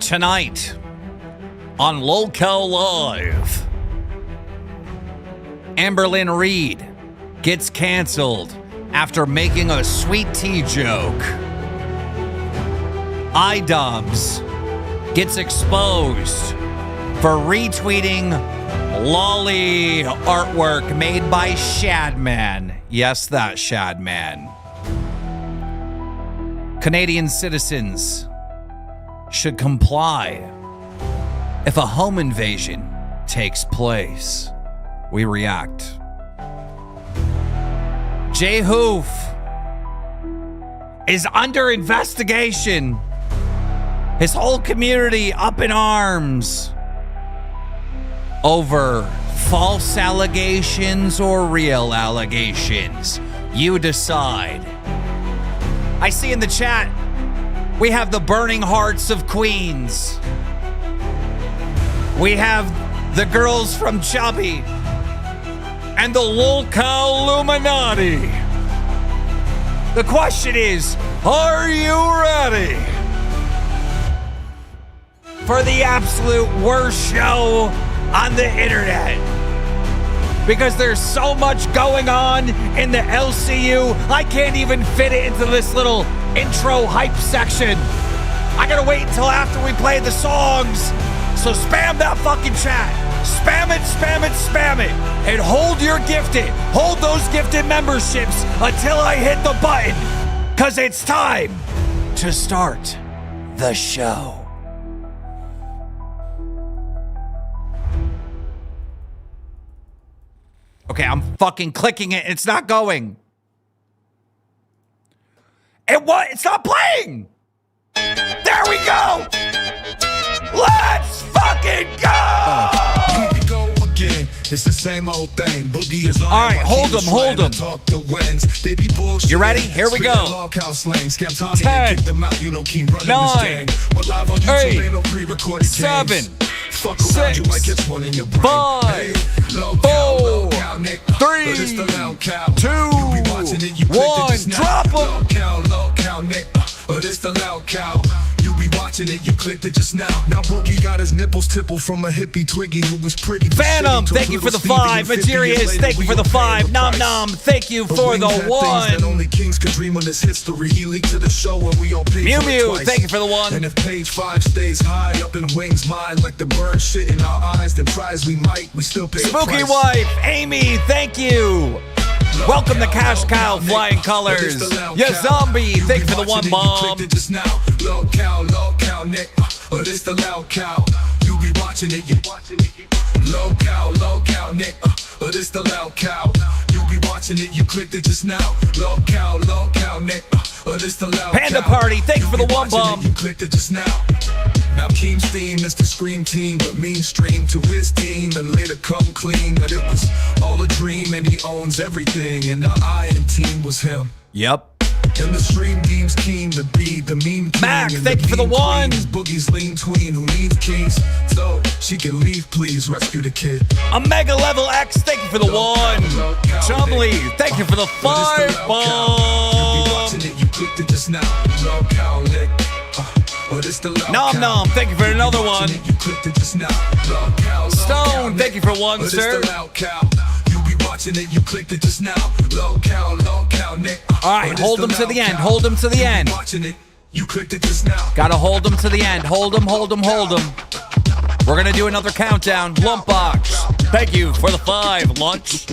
Tonight on Local Live, Amberlynn Reed gets canceled after making a sweet tea joke. iDubbbz gets exposed for retweeting lolly artwork made by Shadman. Yes, that Shadman. Canadian citizens should comply if a home invasion takes place. We react. Jay Hoof is under investigation. His whole community up in arms over false allegations or real allegations. You decide. I see in the chat, we have the Burning Hearts of Queens. We have the girls from Chubby and the LolcowUniverse. The question is, are you ready for the absolute worst show on the internet? Because there's so much going on in the LCU, I can't even fit it into this little intro hype section. I gotta wait until after we play the songs. So spam that fucking chat. Spam it, spam it, spam it. And hold your gifted. Hold those gifted memberships until I hit the button. Because it's time to start the show. Okay, I'm fucking clicking it. It's not going. It's not playing. There we go. Let's fucking go. Here we go again. It's the same old thing. Boogie is all right, hold them. You ready? Here we go. 10, 9, 8, 7, 6, 5, 4, 3, 2, 1. Drop them. It's the loud cow. You be watching it, you clicked it just now. Now Boogie got his nipples tippled from a hippie Twiggy who was pretty. Phantom, thank you for the 5. Materius, thank you for the 5. Nom Nom, thank you for the 1. Only kings could dream of this history. He leaked to the show and we all paid Mew for it Mew, twice. thank you for the 1. And if page 5 stays high up in Wings' mind like the bird shit in our eyes, then prize we might, we still pay Spooky Wife, Amy, thank you. Welcome to Cash Cow Flying Colors. Yeah, Zombie, thank you for the 1 bomb. Low cow, Nick. But it's the loud cow. You be watching it, you watching it. Low cow, Nick. But it's the loud cow. You be watching it, you clicked it just now. Low cow, Nick. But it's the loud Panda Party, thank you for the 1 bomb. You clicked it just now. Now Keem's theme is the Scream team, but mainstream to his team and later come clean that it was all a dream and he owns everything and the Iron team was him. Yep. And the stream deems Keem to be the meme king. Mac, thank you for the 1. Boogie's lean tween who needs keys, so she can leave, please rescue the kid. Omega Level X, thank you for the 1. Chumley, thank you for the 5 bomb. You be watching it, you clicked it just now. Low cow lick. Nom Nom, thank you for another 1. Stone, thank you for 1, sir. Alright, hold them to the end, hold them to the end. Gotta hold them to the end, hold them. We're gonna do another countdown. Lumpbox, thank you for the 5, Lunch.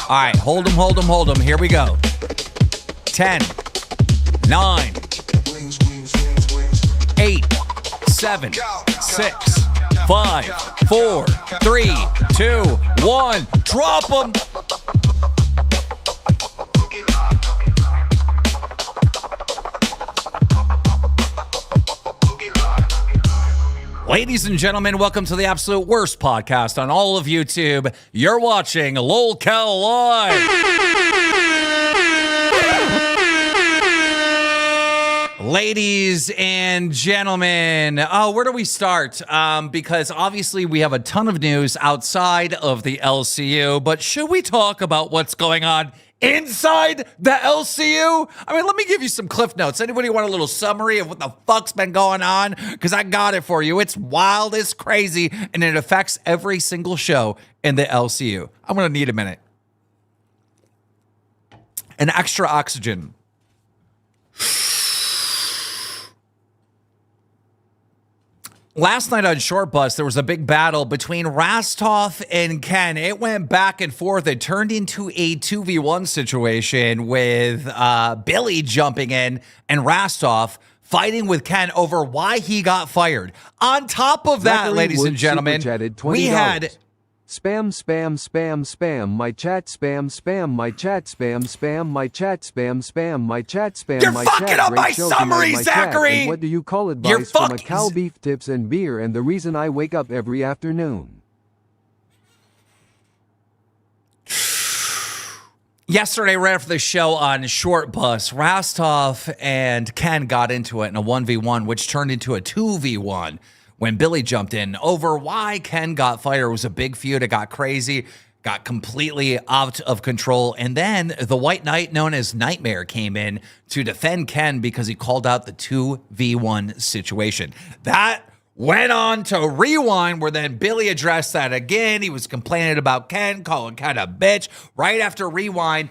Alright, hold them. Here we go. 10, 9, 8, 7, 6, 5, 4, 3, 2, 1. Drop them. Ladies and gentlemen, welcome to the absolute worst podcast on all of YouTube. You're watching LolCal Live. Ladies and gentlemen, where do we start? Because obviously we have a ton of news outside of the LCU, but should we talk about what's going on inside the LCU? I mean, let me give you some cliff notes. Anybody want a little summary of what the fuck's been going on? Because I got it for you. It's wild, it's crazy, and it affects every single show in the LCU. I'm going to need a minute. An extra oxygen. Last night on Short Bus, there was a big battle between Rastov and Ken. It went back and forth. It turned into a 2v1 situation with Billy jumping in and Rastov fighting with Ken over why he got fired. On top of that, Zachary ladies and Wood gentlemen, super-chatted $20. we had... Spam, spam, spam, spam, my chat, spam, spam, my chat, spam, spam, my chat, spam, spam, my chat, spam, You're my fucking chat. up Great my show summary, tonight, my chat. Zachary! And what do you call You're advice from a fucking... cow beef tips and beer and the reason I wake up every afternoon? Yesterday, right after the show on Short Bus, Rastov and Ken got into it in a 1v1, which turned into a 2v1 when Billy jumped in over why Ken got fired. It was a big feud. It got crazy, got completely out of control. And then the White Knight, known as Nightmare, came in to defend Ken because he called out the 2v1 situation. That went on to Rewind, where then Billy addressed that again. He was complaining about Ken, calling Ken a bitch. Right after Rewind,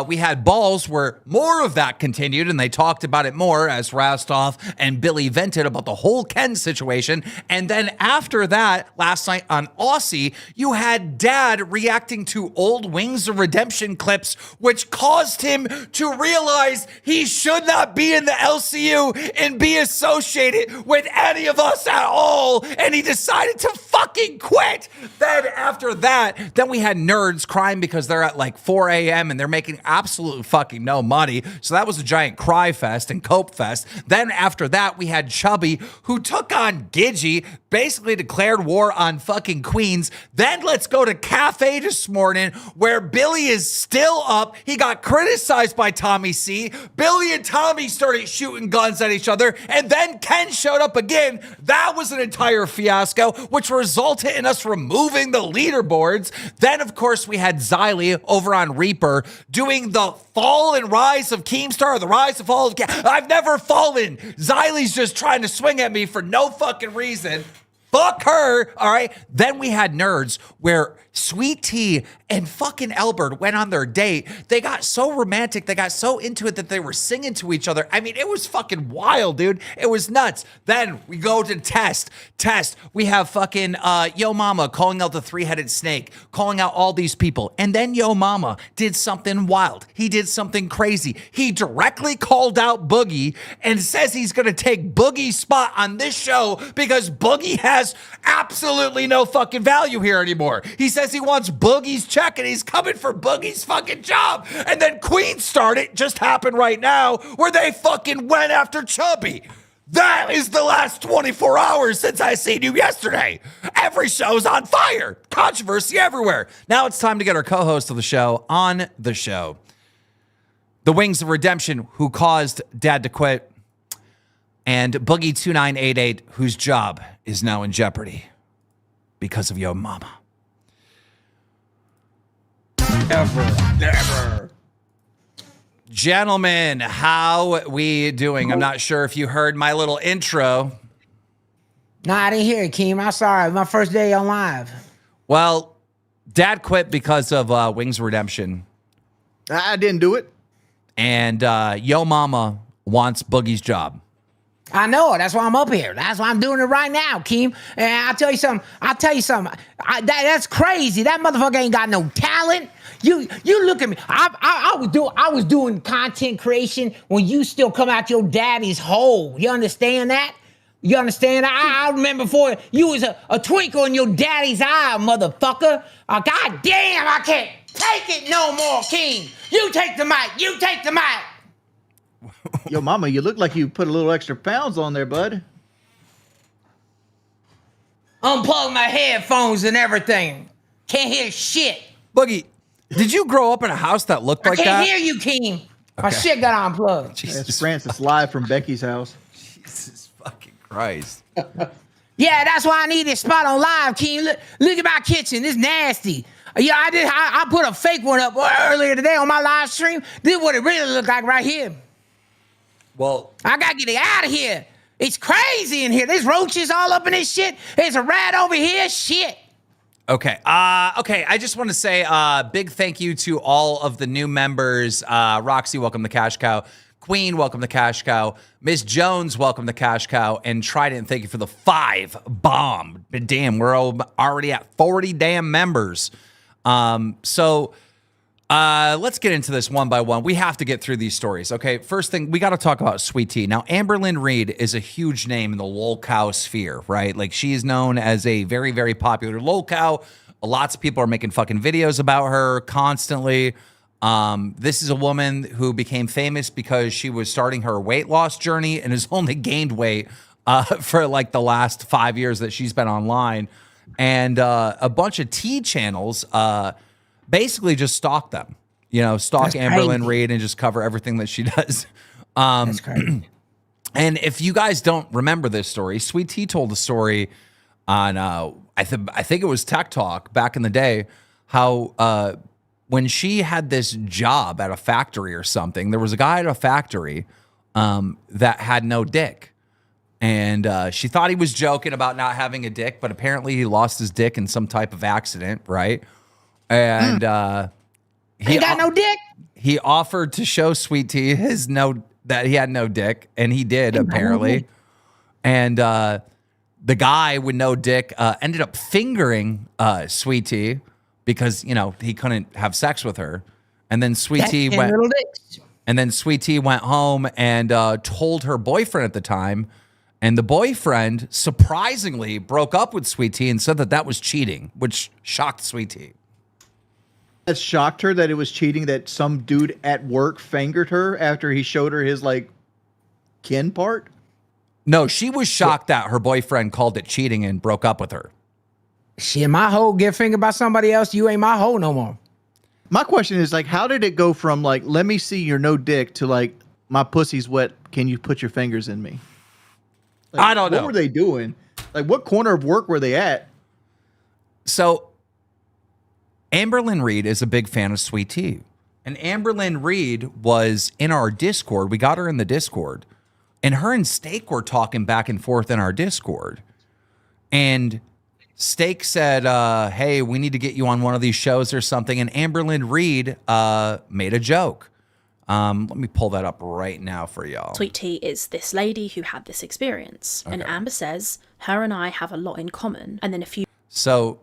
we had Balls, where more of that continued, and they talked about it more as Rastov and Billy vented about the whole Ken situation. And then after that, last night on Aussie, you had Dad reacting to old Wings of Redemption clips, which caused him to realize he should not be in the LCU and be associated with any of us at all, and he decided to fucking quit. Then after that, then we had nerds crying because they're at like 4 a.m. and they're making absolutely fucking no money. So that was a giant cry fest and cope fest. Then after that, we had Chubby, who took on Gidgey, basically declared war on fucking Queens. Then let's go to Cafe this morning, where Billy is still up. He got criticized by Tommy C. Billy and Tommy started shooting guns at each other, and then Ken showed up again. That was an entire fiasco, which resulted in us removing the leaderboards. Then, of course, we had Xylee over on Reaper doing the fall and rise of Keemstar, the rise and fall of I've never fallen. Xylee's just trying to swing at me for no fucking reason. Fuck her, all right? Then we had nerds where Sweet Tea and fucking Albert went on their date. They got so romantic. They got so into it that they were singing to each other. I mean, it was fucking wild, dude. It was nuts. Then we go to Test. We have fucking Yo Mama calling out the three-headed snake, calling out all these people. And then Yo Mama did something wild. He did something crazy. He directly called out Boogie and says he's going to take Boogie's spot on this show because Boogie has absolutely no fucking value here anymore. He says he wants Boogie's check and he's coming for Boogie's fucking job. And then KEEMSTAR, it just happened right now, where they fucking went after Chubby. That is the last 24 hours since I seen you yesterday. Every show's on fire. Controversy everywhere. Now it's time to get our co-host of the show on the show. The Wings of Redemption, who caused Dad to quit, and Boogie2988, whose job is now in jeopardy because of Yo Mama. Never. Gentlemen, how we doing? I'm not sure if you heard my little intro. No, I didn't hear it, Keem. I'm sorry. My first day on live. Well, Dad quit because of Wings of Redemption. I didn't do it. And Yo Mama wants Boogie's job. I know it. That's why I'm up here. That's why I'm doing it right now, Keem. And I'll tell you something. That's crazy. That motherfucker ain't got no talent. You look at me. I was doing content creation when you still come out your daddy's hole. You understand that? You understand? I remember before you was a twinkle in your daddy's eye, motherfucker. God damn, I can't take it no more, Keem. You take the mic. You take the mic. Yo, Mama, you look like you put a little extra pounds on there, bud. Unplug my headphones and everything. Can't hear shit. Boogie, did you grow up in a house that looked like I can't that? hear you, Keem. My shit got unplugged. That's Francis live from Becky's house. Jesus fucking Christ. Yeah, that's why I need this spot on live, Keem. Look at my kitchen. It's nasty. Yeah, I did. I put a fake one up earlier today on my live stream. This is what it really looked like right here. Well, I gotta get it out of here. It's crazy in here. There's roaches all up in this shit. There's a rat over here. Shit. okay. Okay. I just want to say big thank you to all of the new members. Roxy, welcome to Cash Cow. Queen, welcome to Cash Cow. Miss Jones, welcome to Cash Cow. And Trident, thank you for the 5 bomb. But damn, we're already at 40 damn members. So let's get into this one by one. We have to get through these stories. Okay, first thing, we got to talk about Sweet Tea. Now, Amberlynn Reed is a huge name in the lolcow sphere, right? Like, she is known as a very, very popular lolcow. Lots of people are making fucking videos about her constantly. This is a woman who became famous because she was starting her weight loss journey and has only gained weight for like the last 5 years that she's been online. And a bunch of tea channels basically just stalk them, stalk Amberlynn Reed and just cover everything that she does. That's crazy. And if you guys don't remember this story, Sweet Tea told a story on, I think it was Tech Talk back in the day, how when she had this job at a factory or something, there was a guy at a factory that had no dick. And she thought he was joking about not having a dick, but apparently he lost his dick in some type of accident, right? And He got no dick? He offered to show Sweet Tea that he had no dick, and he did, apparently. And the guy with no dick ended up fingering Sweet Tea because, he couldn't have sex with her. And then Sweet Tea went home and told her boyfriend at the time. And the boyfriend surprisingly broke up with Sweet Tea and said that was cheating, which shocked Sweet Tea. That shocked her that it was cheating, that some dude at work fingered her after he showed her his kin part? No, she was shocked that her boyfriend called it cheating and broke up with her. Shit, my hoe get fingered by somebody else. You ain't my hoe no more. My question is, how did it go from, let me see your no dick to, my pussy's wet, can you put your fingers in me? I don't know. What were they doing? What corner of work were they at? So, Amberlynn Reed is a big fan of Sweet Tea. And Amberlynn Reed was in our Discord. We got her in the Discord. And her and Steak were talking back and forth in our Discord. And Steak said, hey, we need to get you on one of these shows or something. And Amberlynn Reed made a joke. Let me pull that up right now for y'all. Sweet Tea is this lady who had this experience. Okay. And Amber says, her and I have a lot in common. And then a few... So...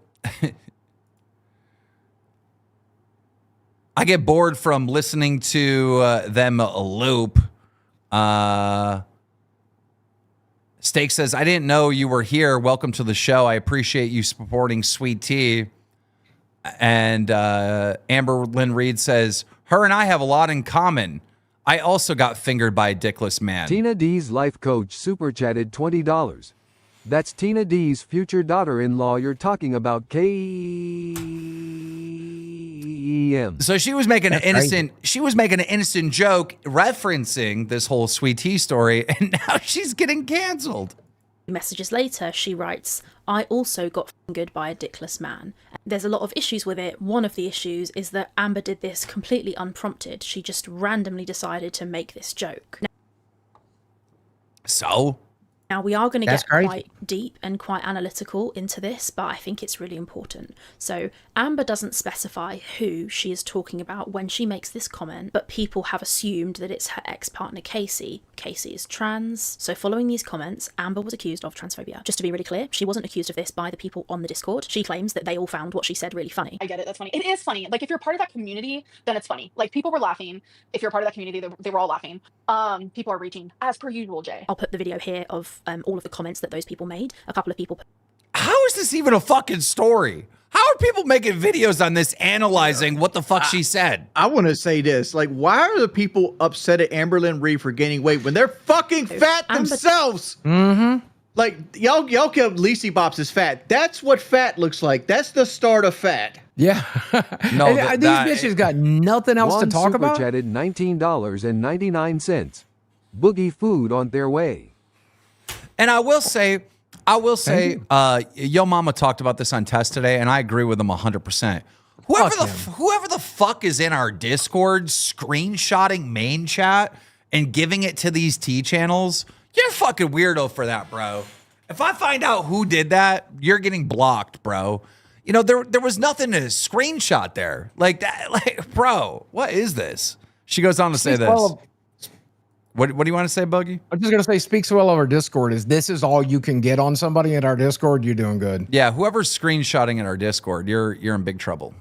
I get bored from listening to them loop. Steak says, I didn't know you were here. Welcome to the show. I appreciate you supporting Sweet Tea. And Amberlynn Reed says, her and I have a lot in common. I also got fingered by a dickless man. Tina D's life coach super chatted $20. That's Tina D's future daughter-in-law you're talking about, KEEM. So she was making an innocent joke referencing this whole Sweet Tea story, and now she's getting canceled. Messages later, she writes, I also got fingered by a dickless man. There's a lot of issues with it. One of the issues is that Amber did this completely unprompted. She just randomly decided to make this joke. So? Now, we are going to get quite deep and quite analytical into this, but I think it's really important. So, Amber doesn't specify who she is talking about when she makes this comment, but people have assumed that it's her ex-partner, Casey. Casey is trans. So, following these comments, Amber was accused of transphobia. Just to be really clear, she wasn't accused of this by the people on the Discord. She claims that they all found what she said really funny. I get it. That's funny. It is funny. If you're part of that community, then it's funny. People were laughing. If you're part of that community, they were all laughing. People are reaching, as per usual, Jay. I'll put the video here of all of the comments that those people made. A couple of people. How is this even a fucking story? How are people making videos on this analyzing what the fuck she said? I want to say this. Why are the people upset at Amberlynn Reed for gaining weight when they're fucking fat themselves? Mm-hmm. Y'all kept Lacey Bops as fat. That's what fat looks like. That's the start of fat. Yeah. No, these bitches got nothing else to talk about. One super chatted $19.99. Boogie food on their way. And I will say, Yo Mama talked about this on Test today, and I agree with him 100%. Whoever the fuck is in our Discord screenshotting main chat and giving it to these T channels, you're a fucking weirdo for that, bro. If I find out who did that, you're getting blocked, bro. You know, there was nothing to screenshot there. Like that, like, bro, what is this? She goes on to say this. What do you want to say, Buggy? I'm just gonna say, speaks well of our Discord. This is all you can get on somebody in our Discord. You're doing good. Yeah, whoever's screenshotting in our Discord, you're in big trouble.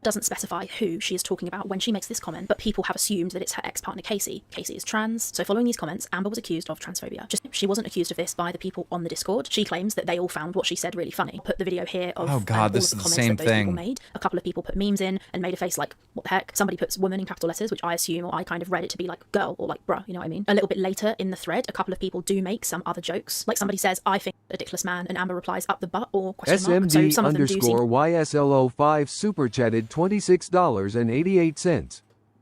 Doesn't specify who she is talking about when she makes this comment, but people have assumed that it's her ex-partner Casey. Casey is trans, so following these comments, Amber was accused of transphobia. She wasn't accused of this by the people on the Discord. She claims that they all found what she said really funny. Put the video here of oh god, this all of is the the comments same that those people thing. made. A couple of people put memes in and made a face like, what the heck? Somebody puts woman in capital letters, which I assume, or I kind of read it to be like girl or like bruh, you know what I mean? A little bit later in the thread, a couple of people do make some other jokes. Like somebody says, I think a dickless man, and Amber replies up the butt or question mark. So some of them do seem SMD_YSLO5 super chatted $26.88.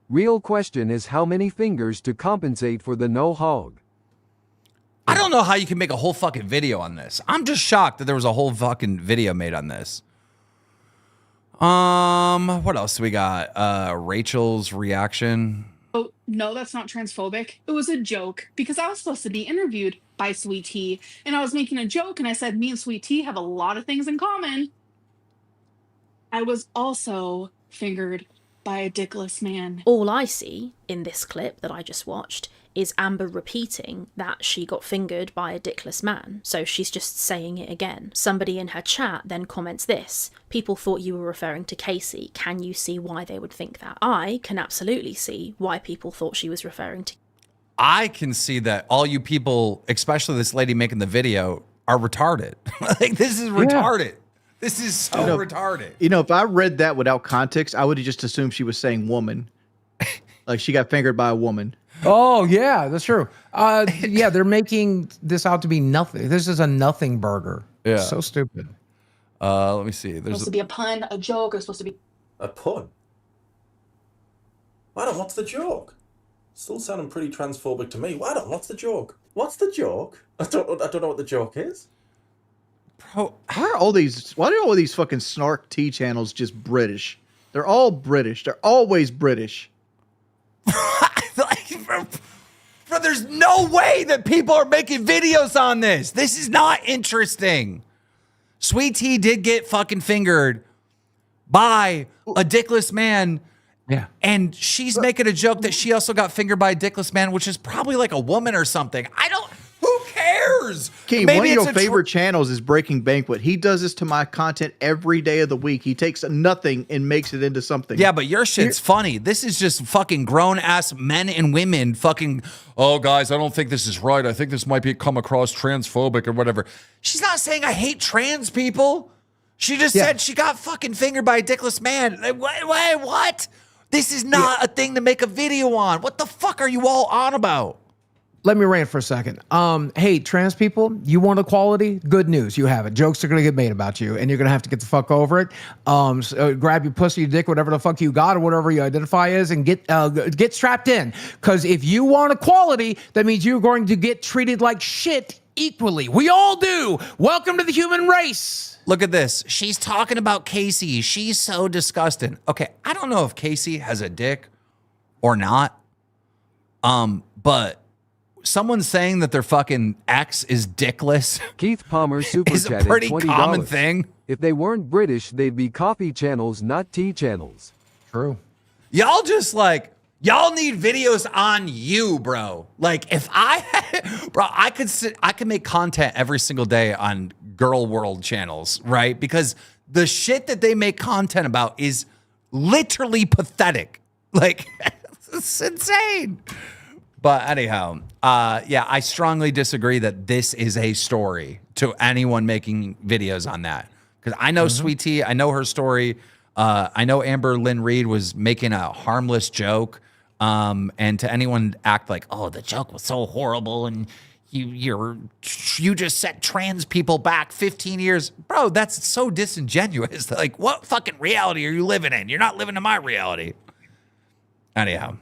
Real question is how many fingers to compensate for the no hog. I don't know how you can make a whole fucking video on this. I'm just shocked that there was a whole fucking video made on this. What else do we got? Rachel's reaction. Oh, no, that's not transphobic. It was a joke because I was supposed to be interviewed by Sweet Tea, and I was making a joke, and I said, me and Sweet Tea have a lot of things in common. I was also fingered by a dickless man. All I see in this clip that I just watched is Amber repeating that she got fingered by a dickless man. So she's just saying it again. Somebody in her chat then comments this. People thought you were referring to Casey. Can you see why they would think that? I can absolutely see why people thought she was referring to. I can see that all you people, especially this lady making the video, are retarded. Like, this is retarded. This is so retarded. You know, if I read that without context, I would have just assumed she was saying woman. Like she got fingered by a woman. Oh, yeah, that's true. Yeah, they're making this out to be nothing. This is a nothing burger. Yeah. So stupid. Let me see. There's Supposed to be a pun, a joke, or supposed to be a pun. Madam, what's the joke? Still sounding pretty transphobic to me. Madam, what's the joke? What's the joke? I don't know what the joke is. Bro, why are all these fucking snark T channels just British? They're all British. They're always British. like, bro, there's no way that people are making videos on this. This is not interesting. Sweet Tea did get fucking fingered by a dickless man. Yeah. And she's making a joke that she also got fingered by a dickless man, which is probably like a woman or something. Who cares? Keem, one of your favorite channels is Breaking Banquet. He does this to my content every day of the week. He takes nothing and makes it into something. Yeah, but your shit's funny. This is just fucking grown-ass men and women fucking, oh, guys, I don't think this is right. I think this might come across transphobic or whatever. She's not saying I hate trans people. She just said she got fucking fingered by a dickless man. Like, what? This is not a thing to make a video on. What the fuck are you all on about? Let me rant for a second. Hey, trans people, you want equality? Good news, you have it. Jokes are gonna get made about you, and you're gonna have to get the fuck over it. So grab your pussy, your dick, whatever the fuck you got, or whatever you identify as, and get strapped in. Because if you want equality, that means you're going to get treated like shit equally. We all do. Welcome to the human race. Look at this. She's talking about Casey. She's so disgusting. Okay, I don't know if Casey has a dick or not. But someone saying that their fucking ex is dickless. Keith Palmer super is a chatted pretty $20. common thing. If they weren't British, they'd be coffee channels, not tea channels. True. Y'all just like, y'all need videos on you, bro. Like if I could make content every single day on Girl World channels, right? Because the shit that they make content about is literally pathetic. Like it's insane. But anyhow, yeah, I strongly disagree that this is a story to anyone making videos on that. Because I know Sweet Tea, I know her story. I know Amber Lynn Reed was making a harmless joke. And to anyone act like, oh, the joke was so horrible and you just set trans people back 15 years. Bro, that's so disingenuous. Like, what fucking reality are you living in? You're not living in my reality. Anyhow.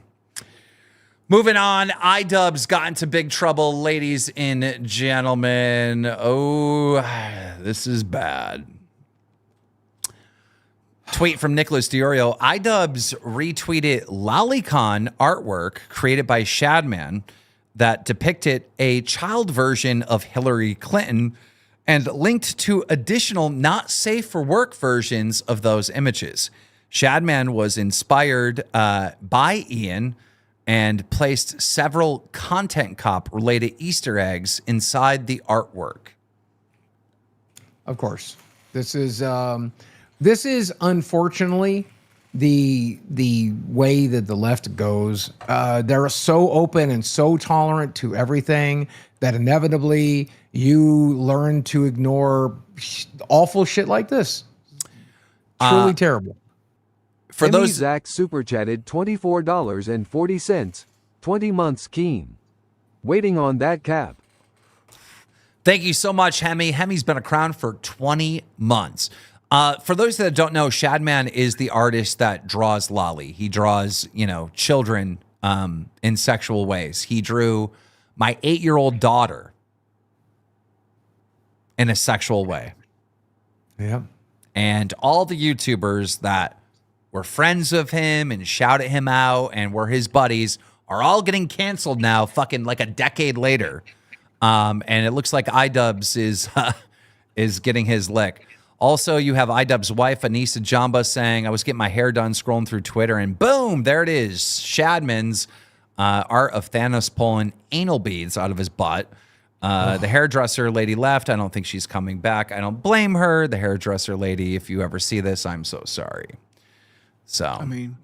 Moving on, iDubbbz got into big trouble, ladies and gentlemen. Oh, this is bad. Tweet from Nicholas Diorio. iDubbbz retweeted lolicon artwork created by Shadman that depicted a child version of Hillary Clinton and linked to additional not safe for work versions of those images. Shadman was inspired by Ian and placed several Content Cop related Easter eggs inside the artwork. Of course, this is unfortunately the way that the left goes. They're so open and so tolerant to everything that inevitably you learn to ignore awful shit like this. Truly terrible. For those Zach super chatted $24.40. 20 months Keem. Waiting on that cap. Thank you so much, Hemi. Hemi's been around for 20 months. For those that don't know, Shadman is the artist that draws lolly. He draws, children in sexual ways. He drew my 8-year-old daughter in a sexual way. Yeah. And all the YouTubers that were friends of him and shouted him out and were his buddies are all getting canceled now, fucking like a decade later. And it looks like iDubbbz is getting his lick. Also, you have iDubbbz's wife, Anissa Jamba, saying, I was getting my hair done scrolling through Twitter, and boom, there it is. Shadman's art of Thanos pulling anal beads out of his butt. The hairdresser lady left. I don't think she's coming back. I don't blame her. The hairdresser lady, if you ever see this, I'm so sorry. So, I mean,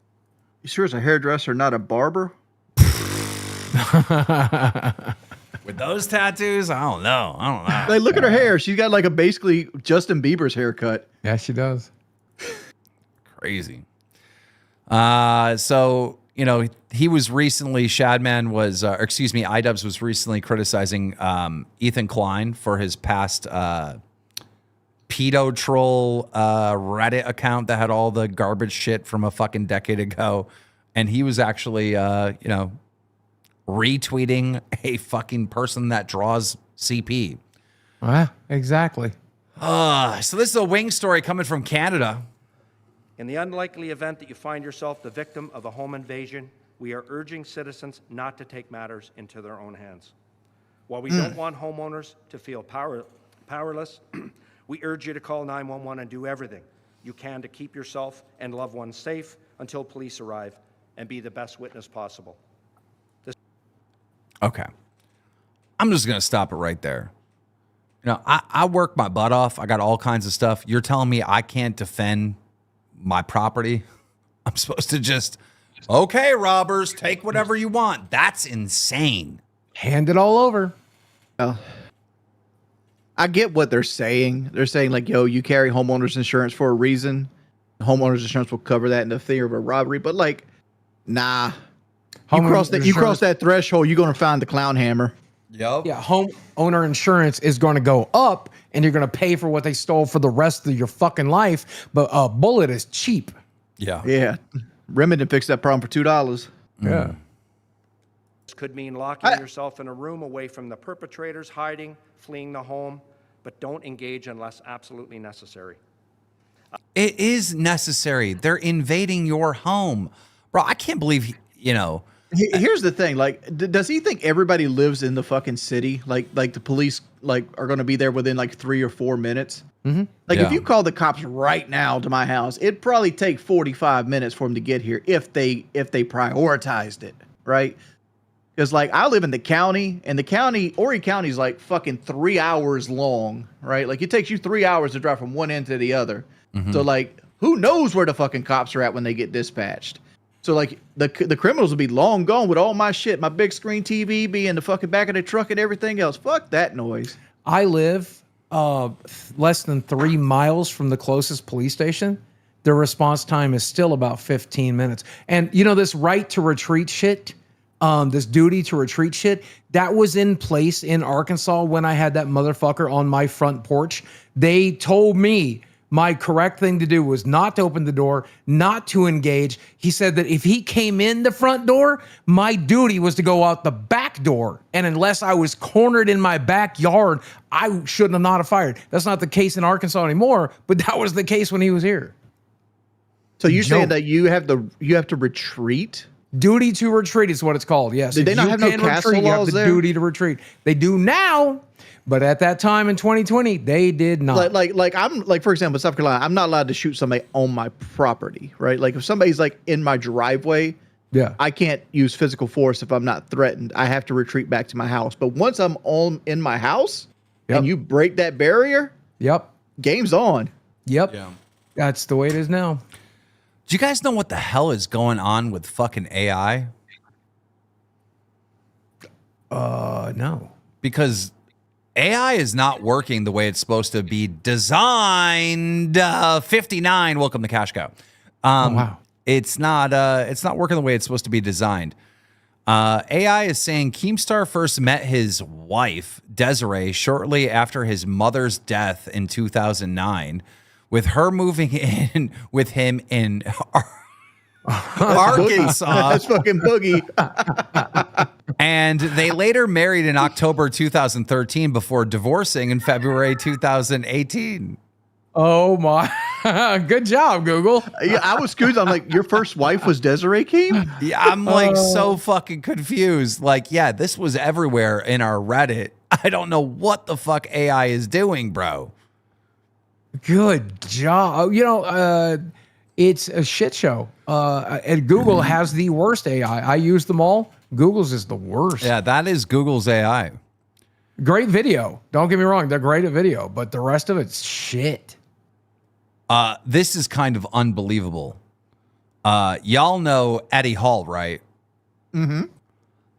you sure it's a hairdresser, not a barber? with those tattoos, I don't know. Like, look at her hair. She's got like a basically Justin Bieber's haircut. Yeah, she does. Crazy. So, he was recently, iDubbbz was recently criticizing Ethan Klein for his past pedo troll Reddit account that had all the garbage shit from a fucking decade ago. And he was actually, retweeting a fucking person that draws CP. Exactly. So this is a wing story coming from Canada. In the unlikely event that you find yourself the victim of a home invasion, we are urging citizens not to take matters into their own hands. While we don't want homeowners to feel powerless, we urge you to call 911 and do everything you can to keep yourself and loved ones safe until police arrive, and be the best witness possible. Okay. I'm just going to stop it right there. I work my butt off. I got all kinds of stuff. You're telling me I can't defend my property? I'm supposed to just, okay, robbers, take whatever you want. That's insane. Hand it all over. Well, I get what they're saying. They're saying like, yo, you carry homeowners insurance for a reason. Homeowners insurance will cover that in the fear of a robbery. But like, nah. You cross that threshold, you're going to find the clown hammer. Yep. Yeah, homeowner insurance is going to go up, and you're going to pay for what they stole for the rest of your fucking life. But a bullet is cheap. Yeah. Yeah. Remington fixed that problem for $2. Yeah. This could mean locking yourself in a room away from the perpetrators, hiding, fleeing the home, but don't engage unless absolutely necessary. It is necessary. They're invading your home. Bro, I can't believe, Here's the thing, like, does he think everybody lives in the fucking city? Like the police are going to be there within like 3 or 4 minutes. Mm-hmm. Like if you call the cops right now to my house, it'd probably take 45 minutes for them to get here if they prioritized it, right? Because like I live in the county, and Horry County is like fucking 3 hours long, right? Like it takes you 3 hours to drive from one end to the other. Mm-hmm. So like, who knows where the fucking cops are at when they get dispatched? So like the criminals will be long gone with all my shit, my big screen TV be in the fucking back of the truck and everything else. Fuck that noise. I live less than 3 miles from the closest police station. The response time is still about 15 minutes. And this right to retreat shit, this duty to retreat shit, that was in place in Arkansas when I had that motherfucker on my front porch. They told me my correct thing to do was not to open the door, not to engage. He said that if he came in the front door, my duty was to go out the back door. And unless I was cornered in my backyard, I shouldn't have not have fired. That's not the case in Arkansas anymore, but that was the case when he was here. So you're saying that you have to retreat? Duty to retreat is what it's called. Yes. Did they If not you have no can castle retreat, you have laws the there? duty to retreat. They do now, but at that time in 2020, they did not. Like I'm like, for example, South Carolina, I'm not allowed to shoot somebody on my property, right? Like if somebody's like in my driveway, I can't use physical force if I'm not threatened. I have to retreat back to my house. But once I'm in my house and you break that barrier, game's on. Yeah. That's the way it is now. Do you guys know what the hell is going on with fucking AI? No. Because AI is not working the way it's supposed to be designed. 59, welcome to Cash Cow. Wow. It's not working the way it's supposed to be designed. AI is saying Keemstar first met his wife, Desiree, shortly after his mother's death in 2009, with her moving in with him in Arkansas. That's fucking boogie. And they later married in October 2013 before divorcing in February 2018. Oh my. Good job, Google. Yeah, I was confused. I'm like, your first wife was Desiree Keem? Yeah, I'm like so fucking confused. Like, yeah, this was everywhere in our Reddit. I don't know what the fuck AI is doing, bro. Good job. You know, it's a shit show. And Google has the worst AI. I use them all. Google's is the worst. Yeah, that is Google's AI. Great video. Don't get me wrong. They're great at video, but the rest of it's shit. This is kind of unbelievable. Y'all know Eddie Hall, right? Mm-hmm.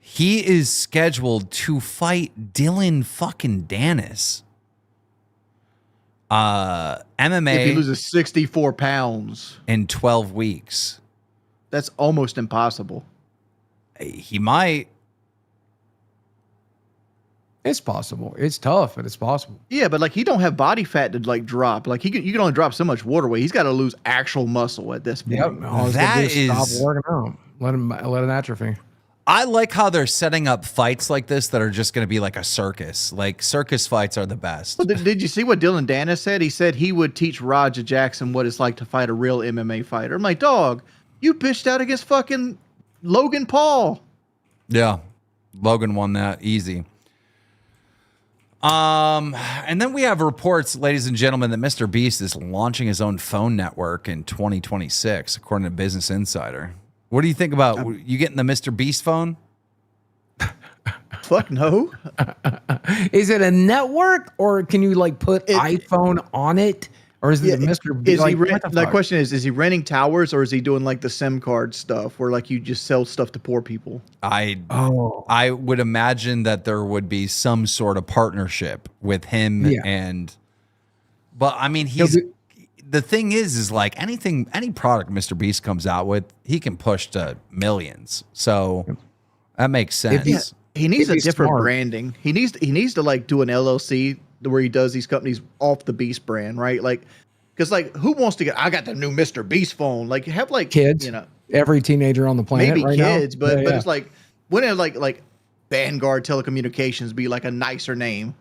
He is scheduled to fight Dylan fucking Dennis. MMA. If he loses 64 pounds in 12 weeks. That's almost impossible. He might. It's possible. It's tough, but it's possible. Yeah, but like he don't have body fat to like drop. Like you can only drop so much water weight. He's got to lose actual muscle at this point. Yep. All That is stop is- working out. Let it atrophy. I like how they're setting up fights like this that are just going to be like a circus. Like circus fights are the best. Well, did you see what Dylan Dennis said? He said he would teach Roger Jackson what it's like to fight a real MMA fighter. I'm like, dog, you bitched out against fucking Logan Paul. Yeah. Logan won that easy. And then we have reports, ladies and gentlemen, that Mr. Beast is launching his own phone network in 2026, according to Business Insider. What do you think about you getting the Mr. Beast phone? Fuck no. Is it a network or can you like put iPhone on it? Or is it Mr. Beast? Is the question is he renting towers or is he doing like the SIM card stuff where like you just sell stuff to poor people? I would imagine that there would be some sort of partnership with him but I mean the thing is like any product Mr. Beast comes out with, he can push to millions. So that makes sense. He needs a different branding. He needs to like do an LLC where he does these companies off the Beast brand, right? Like, because like who wants to get? I got the new Mr. Beast phone. Like, have like kids, you know, every teenager on the planet, maybe right kids, now. but it's like wouldn't it like Vanguard Telecommunications be like a nicer name?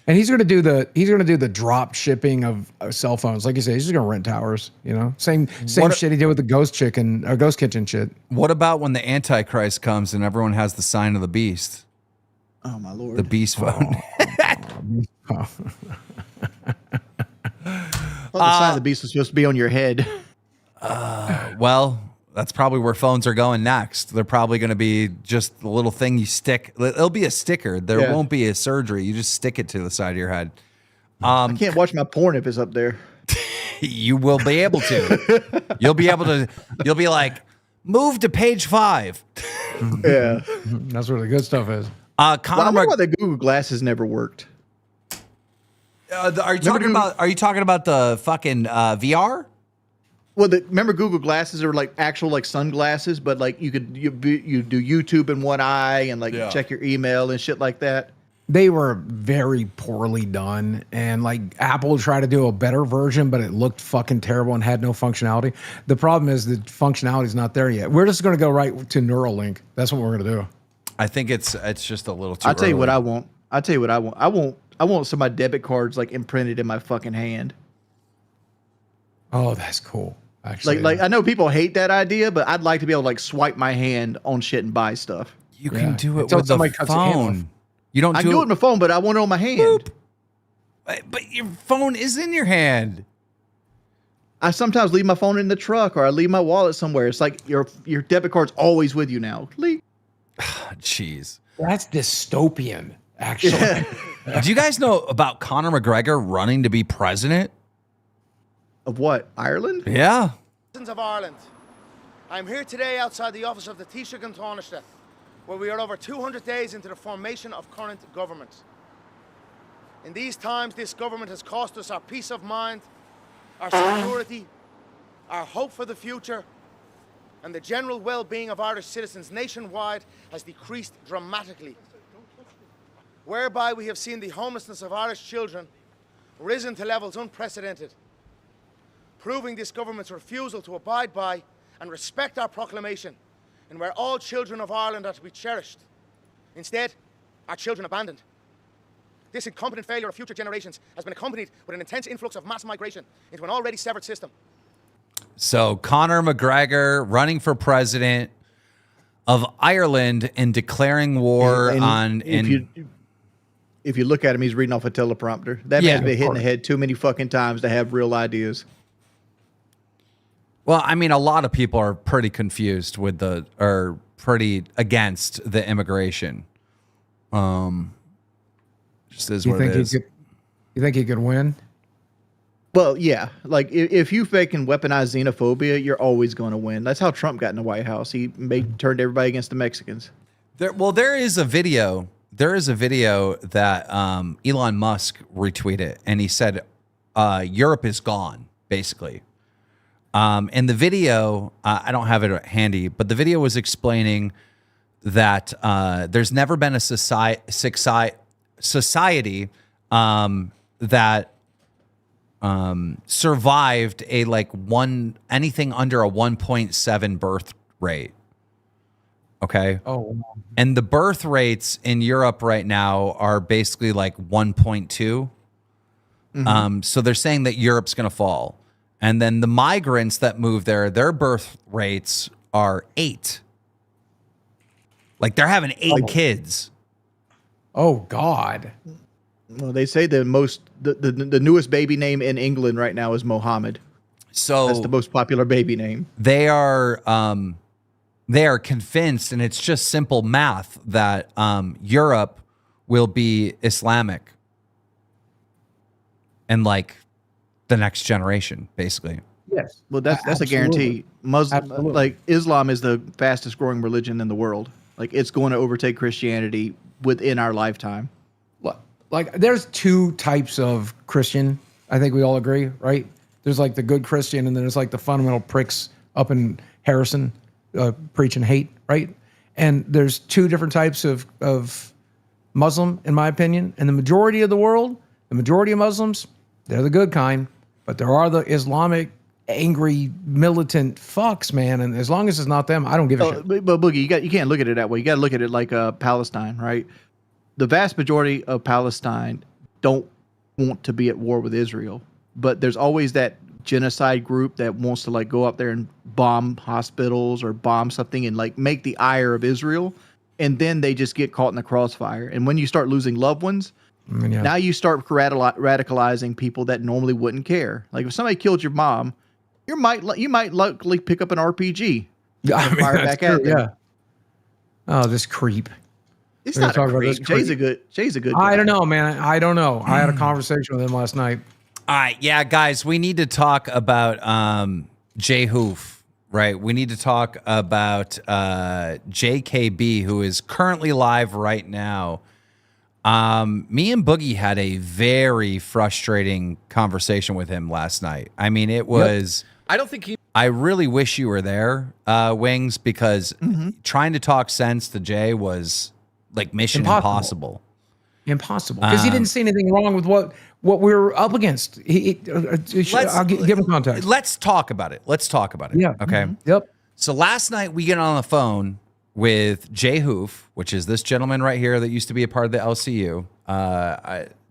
And he's gonna do the drop shipping of cell phones, like you say. He's just gonna rent towers, you know. Same shit he did with the Ghost Kitchen shit. What about when the Antichrist comes and everyone has the sign of the beast? Oh my lord, the Beast phone. The sign of the beast was supposed to be on your head. Well, that's probably where phones are going next. They're probably going to be just the little thing you stick. It'll be a sticker. There won't be a surgery. You just stick it to the side of your head. I can't watch my porn if it's up there. You will be able to. You'll be able to. You'll be like, move to page 5. Yeah, that's where the good stuff is. I wonder why the Google glasses never worked. Are you talking about the fucking VR? Well, remember Google glasses are like actual like sunglasses, but like you do YouTube in one eye and like check your email and shit like that. They were very poorly done, and like Apple tried to do a better version, but it looked fucking terrible and had no functionality. The problem is the functionality is not there yet. We're just going to go right to Neuralink. That's what we're going to do. I think it's just a little too. I'll tell you what I want. I want some of my debit cards like imprinted in my fucking hand. Oh, that's cool. Actually, Like I know people hate that idea, but I'd like to be able to like swipe my hand on shit and buy stuff. You can do it Until with the somebody cuts your hand phone. You don't I do can do it it with my phone, but I want it on my hand. But your phone is in your hand. I sometimes leave my phone in the truck or I leave my wallet somewhere. It's like your debit card's always with you now. Jeez. that's dystopian. Actually, Do you guys know about Conor McGregor running to be president? Of what? Ireland? Yeah. Citizens of Ireland, I'm here today outside the office of the Taoiseach and Taoiseach, where we are over 200 days into the formation of current government. In these times, this government has cost us our peace of mind, our security, our hope for the future, and the general well-being of Irish citizens nationwide has decreased dramatically, whereby we have seen the homelessness of Irish children risen to levels unprecedented, proving this government's refusal to abide by and respect our proclamation, and where all children of Ireland are to be cherished. Instead, our children abandoned. This incompetent failure of future generations has been accompanied with an intense influx of mass migration into an already severed system. So Conor McGregor running for president of Ireland and declaring war on. If you look at him, he's reading off a teleprompter. That man's been hit in the head too many fucking times to have real ideas. Well, I mean, a lot of people are pretty confused with or pretty against the immigration. Just is what it is. You think he could win? Well, yeah. Like, if you fake and weaponize xenophobia, you're always going to win. That's how Trump got in the White House. He turned everybody against the Mexicans. There is a video. There is a video that Elon Musk retweeted, and he said, Europe is gone, basically. And the video, I don't have it handy, but the video was explaining that there's never been a society that survived anything under a 1.7 birth rate. Okay. Oh, and the birth rates in Europe right now are basically like 1.2. So they're saying that Europe's going to fall. And then the migrants that move there, their birth rates are 8. Like they're having 8 kids. Oh God. Well, they say the newest baby name in England right now is Mohammed. So that's the most popular baby name. They are convinced, and it's just simple math, that Europe will be Islamic in like the next generation, basically. Yes. Well, that's a guarantee. Like Islam is the fastest growing religion in the world. Like it's going to overtake Christianity within our lifetime. Like there's 2 types of Christian. I think we all agree, right? There's like the good Christian, and then there's like the fundamental pricks up in Harrison preaching hate, right? And there's 2 different types of Muslim, in my opinion. And the majority of the world, the majority of Muslims, they're the good kind. But there are the Islamic, angry, militant fucks, man. And as long as it's not them, I don't give a shit. But Boogie, you can't look at it that way. You got to look at it like Palestine, right? The vast majority of Palestine don't want to be at war with Israel, but there's always that genocide group that wants to like go up there and bomb hospitals or bomb something and like make the ire of Israel, and then they just get caught in the crossfire. And when you start losing loved ones, now you start radicalizing people that normally wouldn't care. Like if somebody killed your mom, you might luckily pick up an RPG. And fire back at them. Yeah. Oh, this creep. It's not a creep. Jay's a good guy. I don't know, man. I don't know. I had a conversation with him last night. All right, yeah, guys, we need to talk about Jay Hoof, right? We need to talk about JKB, who is currently live right now. Me and Boogie had a very frustrating conversation with him last night. I mean, it was. I don't think he. I really wish you were there, Wings, because trying to talk sense to Jay was like mission impossible. Impossible, because he didn't see anything wrong with what we were up against. I'll give him context. Let's talk about it. Yeah. Okay. Yep. So last night we get on the phone with Jay Hoof, which is this gentleman right here that used to be a part of the LCU.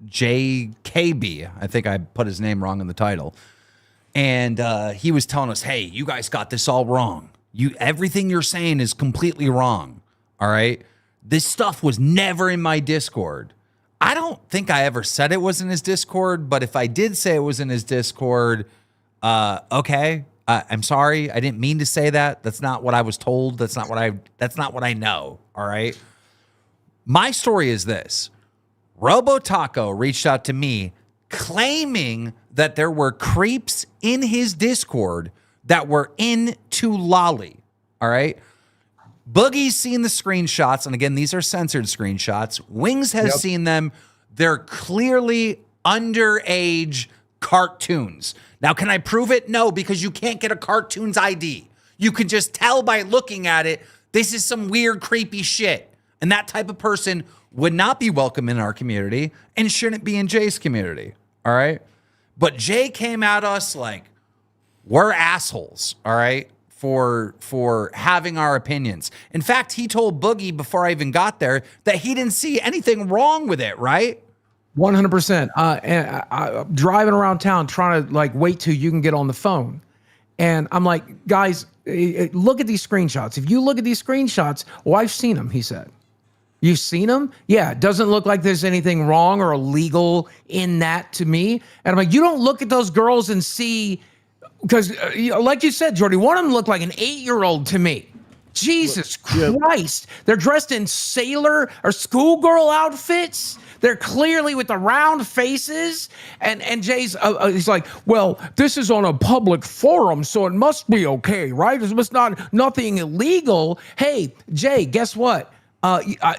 JKB, I think I put his name wrong in the title. And he was telling us, hey, you guys got this all wrong. Everything you're saying is completely wrong. All right. This stuff was never in my Discord. I don't think I ever said it was in his Discord, but if I did say it was in his Discord, okay. I'm sorry. I didn't mean to say that. That's not what I was told. That's not what I know. All right. My story is this. Robo Taco reached out to me claiming that there were creeps in his Discord that were into Lolly. All right. Boogie's seen the screenshots. And again, these are censored screenshots. Wings has seen them. They're clearly underage cartoons. Now, can I prove it? No, because you can't get a cartoon's ID. You can just tell by looking at it, this is some weird, creepy shit. And that type of person would not be welcome in our community and shouldn't be in Jay's community. All right. But Jay came at us like we're assholes. All right. For having our opinions. In fact, he told Boogie before I even got there that he didn't see anything wrong with it. Right. 100%. And driving around town trying to like wait till you can get on the phone. And I'm like, guys, look at these screenshots. If you look at these screenshots, well, I've seen them, he said. You've seen them? Yeah, it doesn't look like there's anything wrong or illegal in that to me. And I'm like, you don't look at those girls and see, because like you said, Jordy, one of them looked like an 8-year-old to me. Jesus Christ. They're dressed in sailor or schoolgirl outfits. They're clearly with the round faces. And Jay's, he's like, well, this is on a public forum, so it must be okay, right? It must nothing illegal. Hey, Jay, guess what?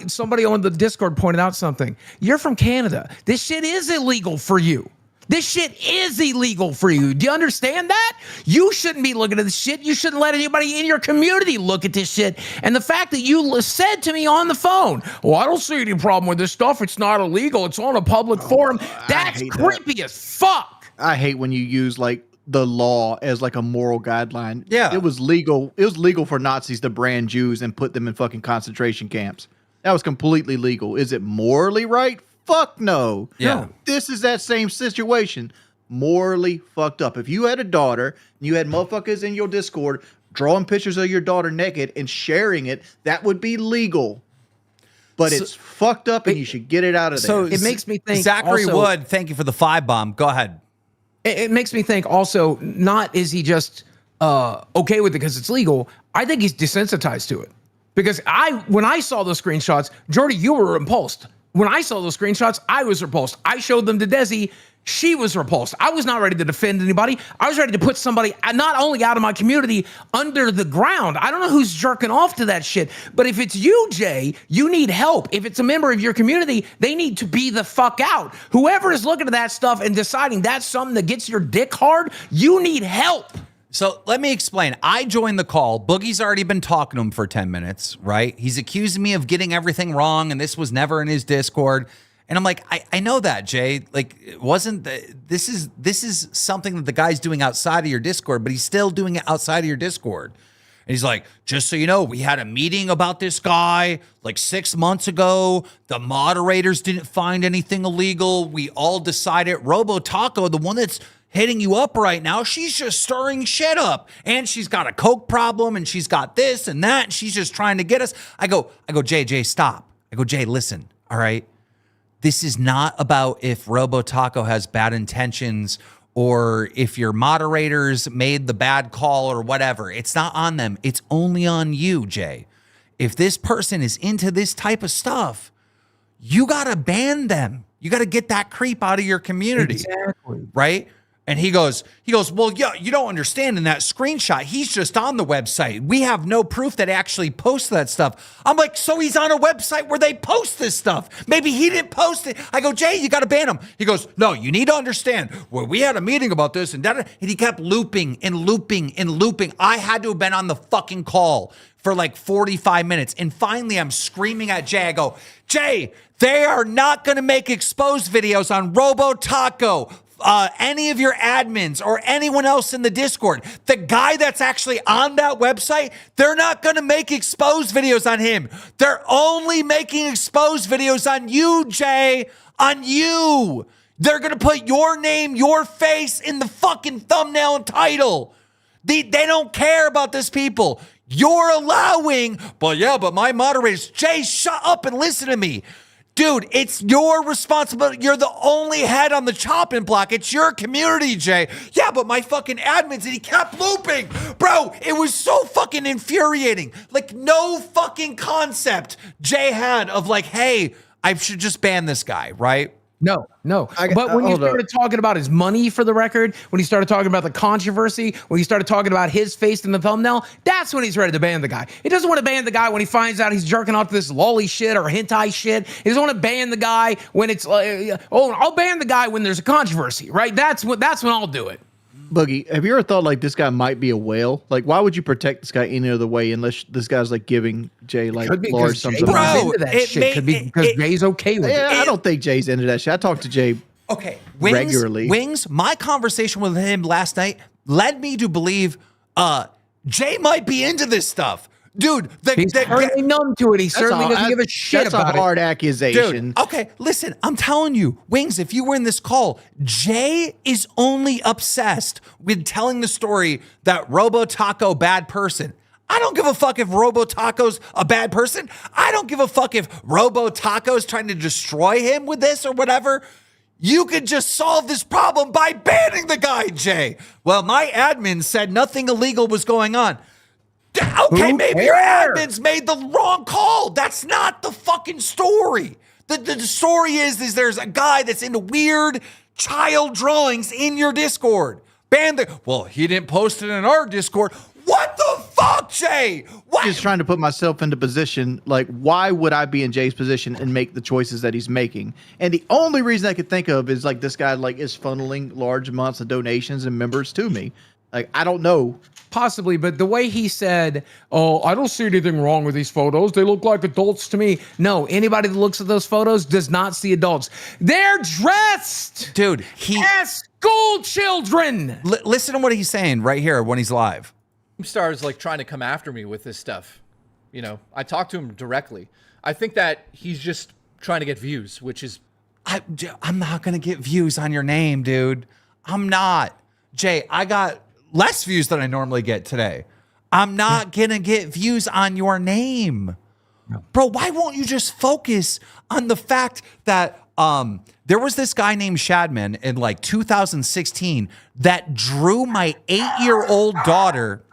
Somebody on the Discord pointed out something. You're from Canada. This shit is illegal for you. This shit is illegal for you. Do you understand that? You shouldn't be looking at this shit. You shouldn't let anybody in your community look at this shit. And the fact that you said to me on the phone, well, I don't see any problem with this stuff. It's not illegal. It's on a public forum. That's creepy as fuck. I hate when you use like the law as like a moral guideline. Yeah. It was legal. It was legal for Nazis to brand Jews and put them in fucking concentration camps. That was completely legal. Is it morally right? Fuck no. Yeah. No, this is that same situation. Morally fucked up. If you had a daughter and you had motherfuckers in your Discord drawing pictures of your daughter naked and sharing it, that would be legal. But it's fucked up and you should get it out of there. So it makes me think Zachary also, Wood, thank you for the 5 bomb. Go ahead. It makes me think also, not is he just okay with it because it's legal. I think he's desensitized to it. Because when I saw those screenshots, Jordy, you were repulsed. When I saw those screenshots, I was repulsed. I showed them to Desi. She was repulsed. I was not ready to defend anybody. I was ready to put somebody not only out of my community under the ground. I don't know who's jerking off to that shit. But if it's you, Jay, you need help. If it's a member of your community, they need to be the fuck out. Whoever is looking at that stuff and deciding that's something that gets your dick hard, you need help. So let me explain. I joined the call. Boogie's already been talking to him for 10 minutes, right? He's accusing me of getting everything wrong, and this was never in his Discord. And I'm like, I know that, Jay. Like, it wasn't this is something that the guy's doing outside of your Discord, but he's still doing it outside of your Discord. And he's like, just so you know, we had a meeting about this guy like 6 months ago. The moderators didn't find anything illegal. We all decided Robo Taco, the one that's hitting you up right now, she's just stirring shit up. And she's got a coke problem and she's got this and that. And she's just trying to get us. I go, Jay, stop. I go, Jay, listen. All right. This is not about if Robo Taco has bad intentions or if your moderators made the bad call or whatever. It's not on them. It's only on you, Jay. If this person is into this type of stuff, you got to ban them. You got to get that creep out of your community. Exactly. Right? And he goes, well, yeah, you don't understand in that screenshot. He's just on the website. We have no proof that he actually posted that stuff. I'm like, so he's on a website where they post this stuff. Maybe he didn't post it. I go, Jay, you got to ban him. He goes, no, you need to understand. Well, we had a meeting about this and that. And he kept looping and looping and looping. I had to have been on the fucking call for like 45 minutes. And finally, I'm screaming at Jay. I go, Jay, they are not going to make exposed videos on Robo Taco. Any of your admins or anyone else in the Discord, the guy that's actually on that website, they're not going to make exposed videos on him. They're only making exposed videos on you, Jay, on you. They're going to put your name, your face in the fucking thumbnail and title. They don't care about this people. You're allowing, but my moderators, Jay, shut up and listen to me. Dude, it's your responsibility. You're the only head on the chopping block. It's your community, Jay. Yeah, but my fucking admins, and he kept looping. Bro, it was so fucking infuriating. Like, no fucking concept Jay had of like, hey, I should just ban this guy, right? No. But when you started talking about his money, for the record, when he started talking about the controversy, when he started talking about his face in the thumbnail, that's when he's ready to ban the guy. He doesn't want to ban the guy when he finds out he's jerking off to this lolly shit or hentai shit. He doesn't want to ban the guy when it's, I'll ban the guy when there's a controversy, right? That's when I'll do it. Boogie, have you ever thought like this guy might be a whale? Like, why would you protect this guy any other way unless this guy's like giving Jay like large sums of money? Into that shit. Could be because Jay's okay with it. I don't think Jay's into that shit. I talk to Jay regularly. Wings, my conversation with him last night led me to believe Jay might be into this stuff. Dude, he's certainly numb to it. He certainly doesn't give a shit about it. That's a hard accusation. Dude, okay, listen, I'm telling you, Wings, if you were in this call, Jay is only obsessed with telling the story that Robo Taco bad person. I don't give a fuck if Robo Taco's a bad person. I don't give a fuck if Robo Taco's trying to destroy him with this or whatever. You could just solve this problem by banning the guy, Jay. Well, my admin said nothing illegal was going on. Okay, maybe your admins made the wrong call. That's not the fucking story. The story is there's a guy that's into weird child drawings in your Discord. Well, he didn't post it in our Discord. What the fuck, Jay? What? Just trying to put myself into position. Like, why would I be in Jay's position and make the choices that he's making? And the only reason I could think of is like this guy like is funneling large amounts of donations and members to me. Like, I don't know. Possibly, but the way he said, oh, I don't see anything wrong with these photos. They look like adults to me. No, anybody that looks at those photos does not see adults. They're dressed, dude, as school children. Listen to what he's saying right here when he's live. KEEMSTAR is like trying to come after me with this stuff. You know, I talked to him directly. I think that he's just trying to get views, which is... I'm not going to get views on your name, dude. I'm not. Jay, I got less views than I normally get today. I'm not going to get views on your name. No. Bro, why won't you just focus on the fact that there was this guy named Shadman in like 2016 that drew my 8-year-old daughter.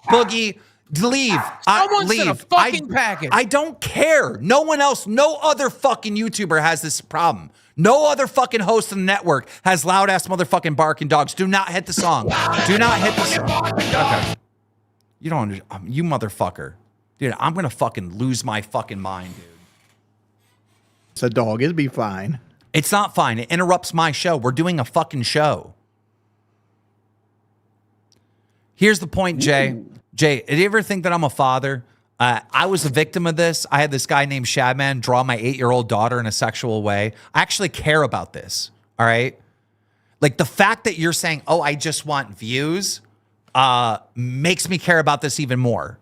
Boogie, leave. Someone leave. sent a fucking package. I don't care. No one else, no other fucking YouTuber has this problem. No other fucking host on the network has loud ass motherfucking barking dogs. Do not hit the song. Do not hit the song. Okay. You don't understand. You motherfucker. Dude, I'm going to fucking lose my fucking mind, dude. It's a dog. It'll be fine. It's not fine. It interrupts my show. We're doing a fucking show. Here's the point, Jay. Ooh. Jay, did you ever think that I'm a father? I was a victim of this. I had this guy named Shadman draw my 8-year-old daughter in a sexual way. I actually care about this, all right? Like, the fact that you're saying, oh, I just want views, makes me care about this even more.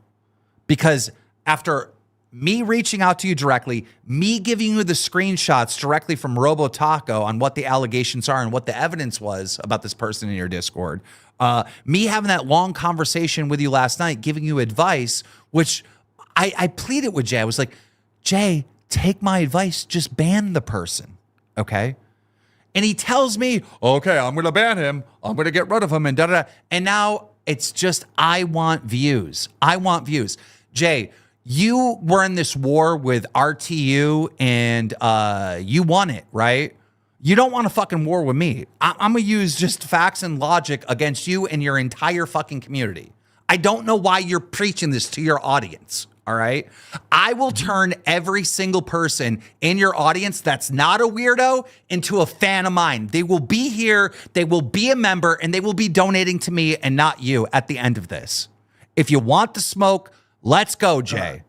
Because after me reaching out to you directly, me giving you the screenshots directly from Robo Taco on what the allegations are and what the evidence was about this person in your Discord, me having that long conversation with you last night, giving you advice, which I pleaded with Jay. I was like, Jay, take my advice, just ban the person, okay? And he tells me, okay, I'm going to ban him. I'm going to get rid of him and da-da-da. And now it's just, I want views. I want views. Jay, you were in this war with RTU and you won it, right? You don't want a fucking war with me. I'm going to use just facts and logic against you and your entire fucking community. I don't know why you're preaching this to your audience, all right? I will turn every single person in your audience that's not a weirdo into a fan of mine. They will be here, they will be a member, and they will be donating to me and not you at the end of this. If you want the smoke, let's go, Jay.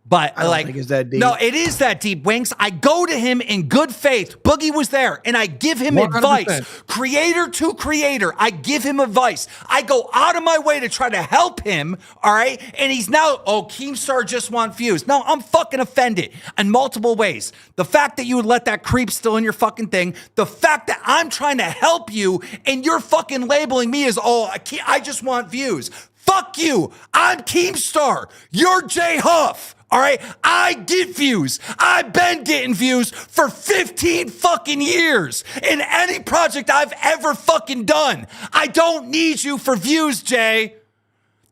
But I don't like, think it's that deep. no, it is that deep, Winks. I go to him in good faith. Boogie was there, and I give him 100%. advice. Creator to creator, I give him advice. I go out of my way to try to help him, all right? And he's now, oh, Keemstar just want views. No, I'm fucking offended in multiple ways. The fact that you would let that creep still in your fucking thing, the fact that I'm trying to help you, and you're fucking labeling me as, oh, I just want views. Fuck you. I'm Keemstar. You're Jay Huff. All right, I get views. I've been getting views for 15 fucking years in any project I've ever fucking done. I don't need you for views, Jay.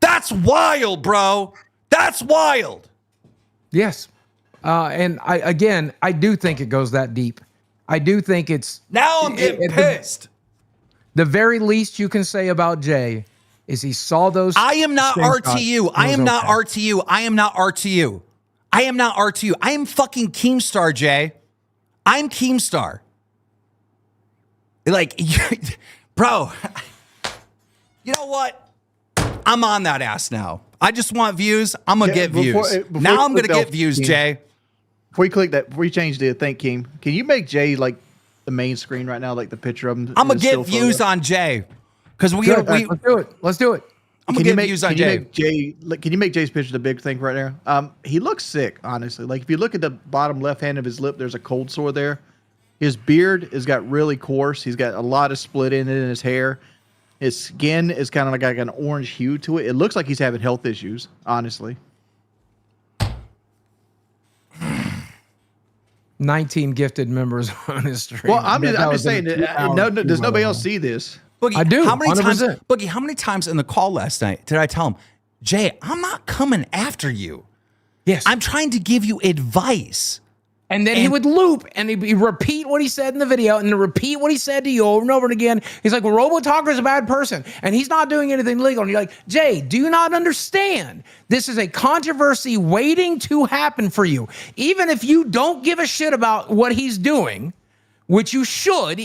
That's wild, bro. That's wild. Yes. And I do think it goes that deep. I do think it's... Now I'm getting pissed. The very least you can say about Jay is he saw those... I am not RTU. I am not RTU. I am not RTU. I am not RTU. I am fucking Keemstar, Jay. I'm Keemstar. Like, bro, you know what? I'm on that ass now. I just want views. I'm going to get views. Now I'm going to get views, Jay. Before you click that, before you change the thing, Keem, can you make Jay like the main screen right now, like the picture of him? I'm going to get views on Jay. Because let's do it. Let's do it. I'm gonna get views on Jay. Can you make Jay's picture the big thing right there? He looks sick, honestly. Like if you look at the bottom left hand of his lip, there's a cold sore there. His beard has got really coarse. He's got a lot of split in it in his hair. His skin is kind of like an orange hue to it. It looks like he's having health issues, honestly. 19 gifted members on his stream. Well, I'm just saying that does nobody else see this? Boogie, I do. How many 100%. times, Boogie, how many times in the call last night did I tell him, Jay, I'm not coming after you. Yes. I'm trying to give you advice. And then he would loop and he'd repeat what he said in the video and then repeat what he said to you over and over again. He's like, well, RoboTalker's a bad person and he's not doing anything legal. And you're like, Jay, do you not understand? This is a controversy waiting to happen for you. Even if you don't give a shit about what he's doing, which you should,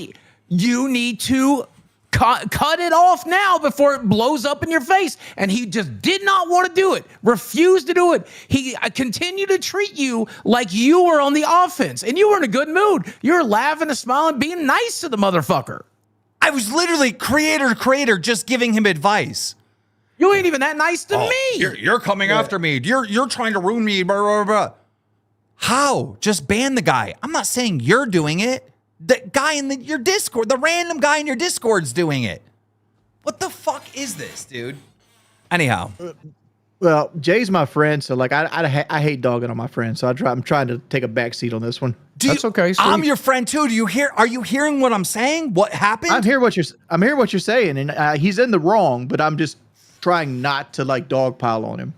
you need to cut it off now before it blows up in your face. And he just did not want to do it, refused to do it. He continued to treat you like you were on the offense and you were in a good mood. You were laughing and smiling, being nice to the motherfucker. I was literally creator to creator just giving him advice. You ain't even that nice to me. You're coming after me. You're trying to ruin me. Blah, blah, blah. How? Just ban the guy. I'm not saying you're doing it. The guy in your Discord, the random guy in your Discord's doing it. What the fuck is this, dude? Anyhow. Well, Jay's my friend, so like I hate dogging on my friend, so I'm trying to take a back seat on this one. That's okay. Sweet. I'm your friend too. Are you hearing what I'm saying? What happened? I'm hearing what you're saying, and he's in the wrong, but I'm just trying not to like dogpile on him.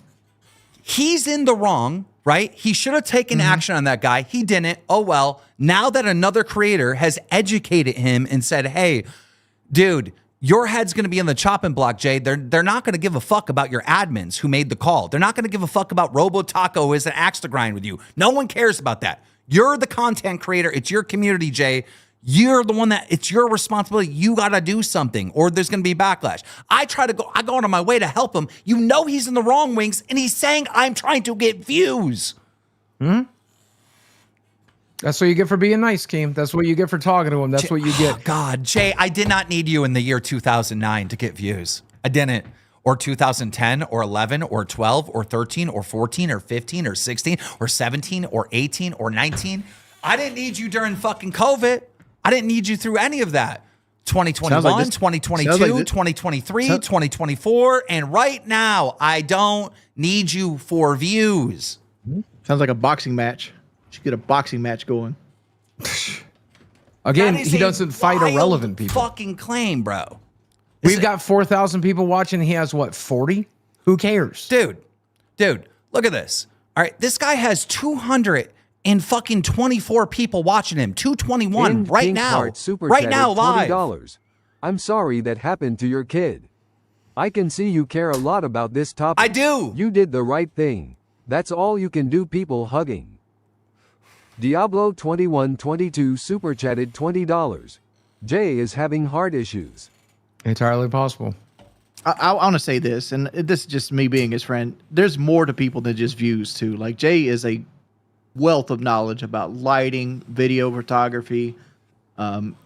He's in the wrong, right? He should have taken action on that guy. He didn't. Oh, well, now that another creator has educated him and said, hey, dude, your head's going to be on the chopping block, Jay. They're not going to give a fuck about your admins who made the call. They're not going to give a fuck about RoboTaco as an axe to grind with you. No one cares about that. You're the content creator. It's your community, Jay. You're the one it's your responsibility. You got to do something or there's going to be backlash. I go out of my way to help him. You know he's in the wrong, Wings, and he's saying I'm trying to get views. That's what you get for being nice, Keem. That's what you get for talking to him. That's what you get. Oh, God, Jay, I did not need you in the year 2009 to get views. I didn't. Or 2010 or 11 or 12 or 13 or 14 or 15 or 16 or 17 or 18 or 19. I didn't need you during fucking COVID. I didn't need you through any of that. 2021, 2022, 2023, 2024, and right now, I don't need you for views. Sounds like a boxing match. Should get a boxing match going. Again, he doesn't fight irrelevant people. Fucking claim, bro. We've got 4,000 people watching. He has what, 40? Who cares? Dude, look at this. All right, this guy has 224 people watching him. 221 right now. Right now, live. $20. I'm sorry that happened to your kid. I can see you care a lot about this topic. I do. You did the right thing. That's all you can do. People hugging. Diablo 2122 super chatted $20. Jay is having heart issues. Entirely possible. I want to say this, and this is just me being his friend. There's more to people than just views, too. Like, Jay is a wealth of knowledge about lighting, video photography.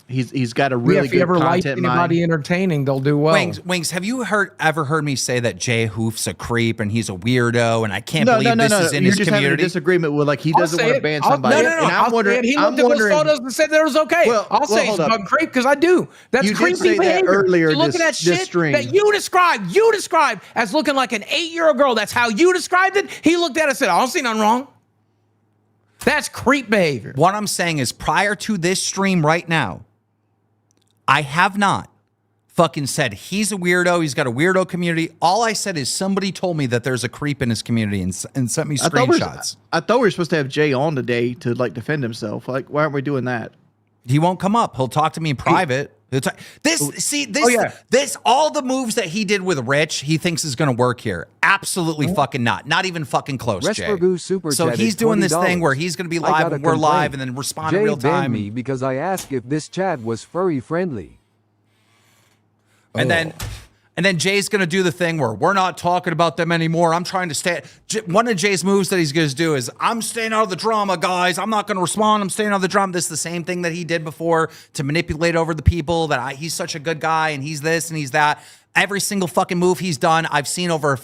He's got a really if you good ever like content anybody mind. entertaining, they'll do well. Wings, have you ever heard me say that Jay Hoof's a creep and he's a weirdo and I can't believe this is in You're his just having a community? disagreement with like he doesn't want to ban somebody. No. And I'm wondering, He looked at those photos and said that it was okay. I'll say he's a fucking creep because I do. That's You did creepy say that behavior. earlier You're looking this- at this shit stream. that you described as looking like an 8-year-old girl. That's how you described it. He looked at it and said, I don't see nothing wrong. That's creep behavior. What I'm saying is prior to this stream right now, I have not fucking said he's a weirdo. He's got a weirdo community. All I said is somebody told me that there's a creep in his community and sent me screenshots. I thought we were supposed to have Jay on today to like defend himself. Like, why aren't we doing that? He won't come up. He'll talk to me in private. This, all the moves that he did with Rich, he thinks is going to work here. Absolutely fucking not. Not even fucking close, Jay. Respergoo super So chatted he's doing this $20. thing where he's going to be I live got a and we're complaint. live and then respond Jay in real banned time. me because I asked if this chat was furry friendly. And then Jay's going to do the thing where we're not talking about them anymore. I'm trying to stay. One of Jay's moves that he's going to do is I'm staying out of the drama, guys. I'm not going to respond. I'm staying out of the drama. This is the same thing that he did before to manipulate over the people that he's such a good guy and he's this and he's that. Every single fucking move he's done, I've seen over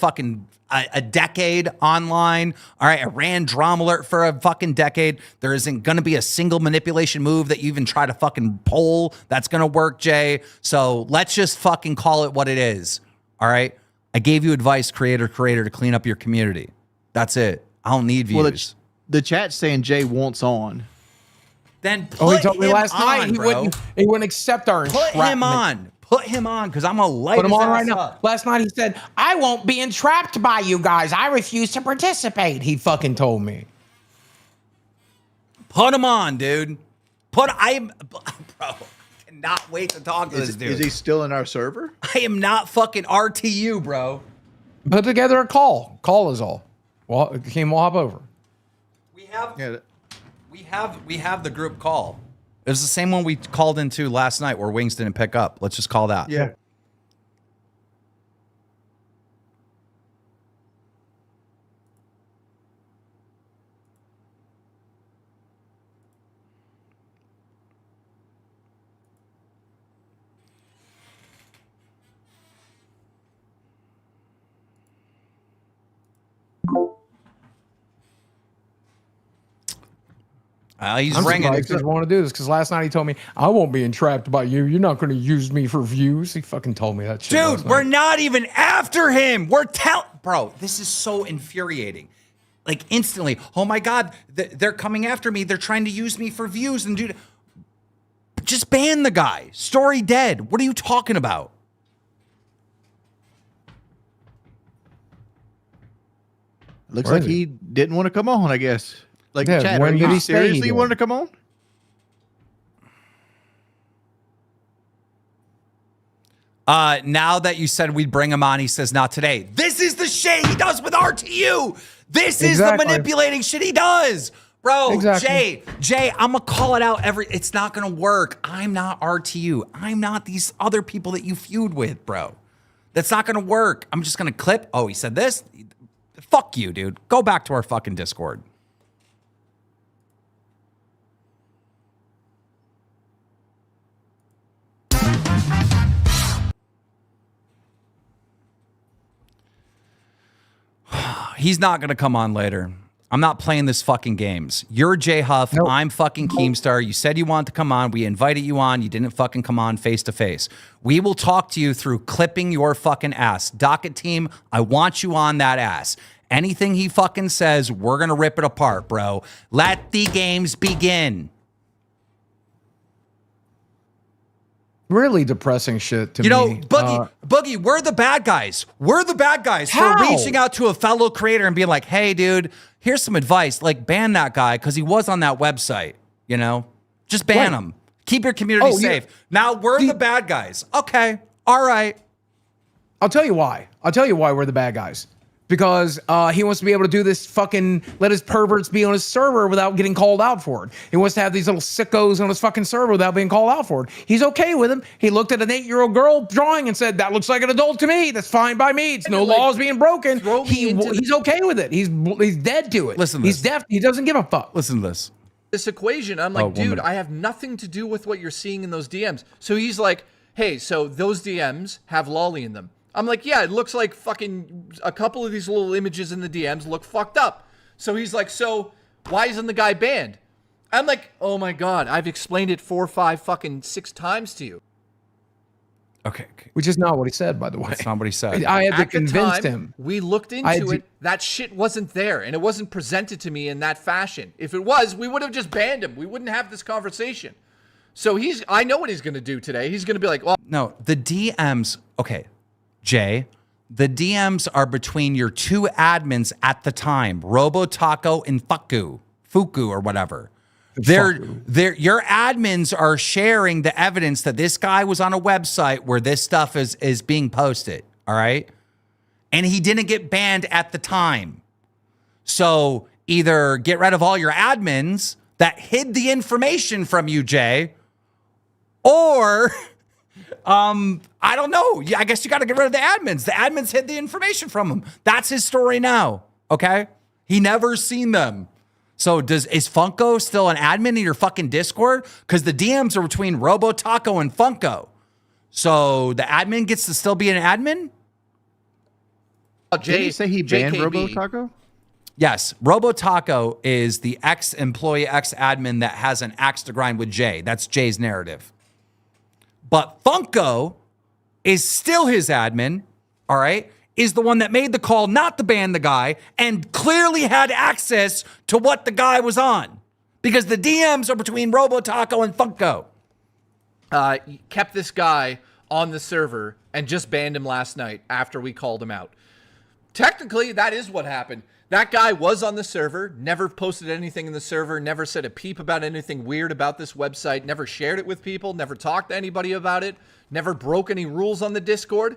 a decade online. All right, I ran Drama Alert for a fucking decade. There isn't going to be a single manipulation move that you even try to fucking pull that's going to work, Jay. So let's just fucking call it what it is. All right? I gave you advice, creator, to clean up your community. That's it. I don't need views. Well, the chat's saying Jay wants on. Then put he told me him last night on, he bro. wouldn't accept our Put him on. Put him on, because I'm going to light Put him his on right ass now. up. Last night he said, I won't be entrapped by you guys. I refuse to participate. He fucking told me. Put him on, dude. Bro, I cannot wait to talk to this dude. Is he still in our server? I am not fucking RTU, bro. Put together a call. Call is all. Well, Keem will hop over. We have the group call. It was the same one we called into last night where Wings didn't pick up. Let's just call that. Yeah. He's I'm ringing. surprised he doesn't want to do this because last night he told me, I won't be entrapped by you. You're not going to use me for views. He fucking told me that shit. Dude, we're not even after him. Bro, this is so infuriating. Like instantly, oh my God, they're coming after me. They're trying to use me for views. And dude, just ban the guy. Story dead. What are you talking about? Looks like he didn't want to come on, I guess. Like, Yeah, chat, when are did you he say he seriously did? wanted to come on? Now that you said we'd bring him on, he says not today. This is the shit he does with RTU. This is the manipulating shit he does. Bro, Exactly. Jay, I'm gonna call it out it's not gonna work. I'm not RTU. I'm not these other people that you feud with, bro. That's not gonna work. I'm just gonna clip. Oh, he said this? Fuck you, dude. Go back to our fucking Discord. He's not going to come on later. I'm not playing this fucking games. You're Jay Huff. Nope. I'm fucking Keemstar. You said you wanted to come on. We invited you on. You didn't fucking come on face to face. We will talk to you through clipping your fucking ass. Docket team, I want you on that ass. Anything he fucking says, we're going to rip it apart, bro. Let the games begin. Really depressing shit to me. You know, Boogie, we're the bad guys. We're the bad guys for reaching out to a fellow creator and being like, hey, dude, here's some advice. Like, ban that guy because he was on that website, you know? Just ban him. Keep your community safe. Yeah. Now we're the bad guys. Okay. All right. I'll tell you why. I'll tell you why we're the bad guys. because he wants to be able to do this fucking let his perverts be on his server without getting called out for it. He wants to have these little sickos on his fucking server without being called out for it. He's okay with him. He looked at an 8-year-old girl drawing and said, "That looks like an adult to me. That's fine by me. It's no laws being broken." He's okay with it. He's dead to it. Listen to he's this. deaf. He doesn't give a fuck. Listen to this. This equation, I'm like, dude, I have nothing to do with what you're seeing in those DMs. So he's like, hey, so those DMs have lolly in them. I'm like, yeah, it looks like fucking a couple of these little images in the DMs look fucked up. So he's like, so why isn't the guy banned? I'm like, oh my God, I've explained it 4, 5, fucking 6 times to you. Okay. Which is not what he said, by the way. That's not what he said. I had to At the convince time, him. We looked into it. That shit wasn't there, and it wasn't presented to me in that fashion. If it was, we would have just banned him. We wouldn't have this conversation. So I know what he's going to do today. He's going to be like, well. No, the DMs, okay, Jay, the DMs are between your 2 admins at the time, Robotaco and Fuku or whatever. Your admins are sharing the evidence that this guy was on a website where this stuff is being posted, all right? And he didn't get banned at the time. So either get rid of all your admins that hid the information from you, Jay, or I don't know. I guess you got to get rid of the admins. The admins hid the information from him. That's his story now, okay? He never seen them. So is Funko still an admin in your fucking Discord? Because the DMs are between Robotaco and Funko. So the admin gets to still be an admin? Did you say he banned Robotaco? Yes. Robotaco is the ex-employee, ex-admin that has an axe to grind with Jay. That's Jay's narrative. But Funko is still his admin, all right? Is the one that made the call not to ban the guy and clearly had access to what the guy was on. Because the DMs are between Robotaco and Funko. Kept this guy on the server and just banned him last night after we called him out. Technically, that is what happened. That guy was on the server, never posted anything in the server, never said a peep about anything weird about this website, never shared it with people, never talked to anybody about it, never broke any rules on the Discord.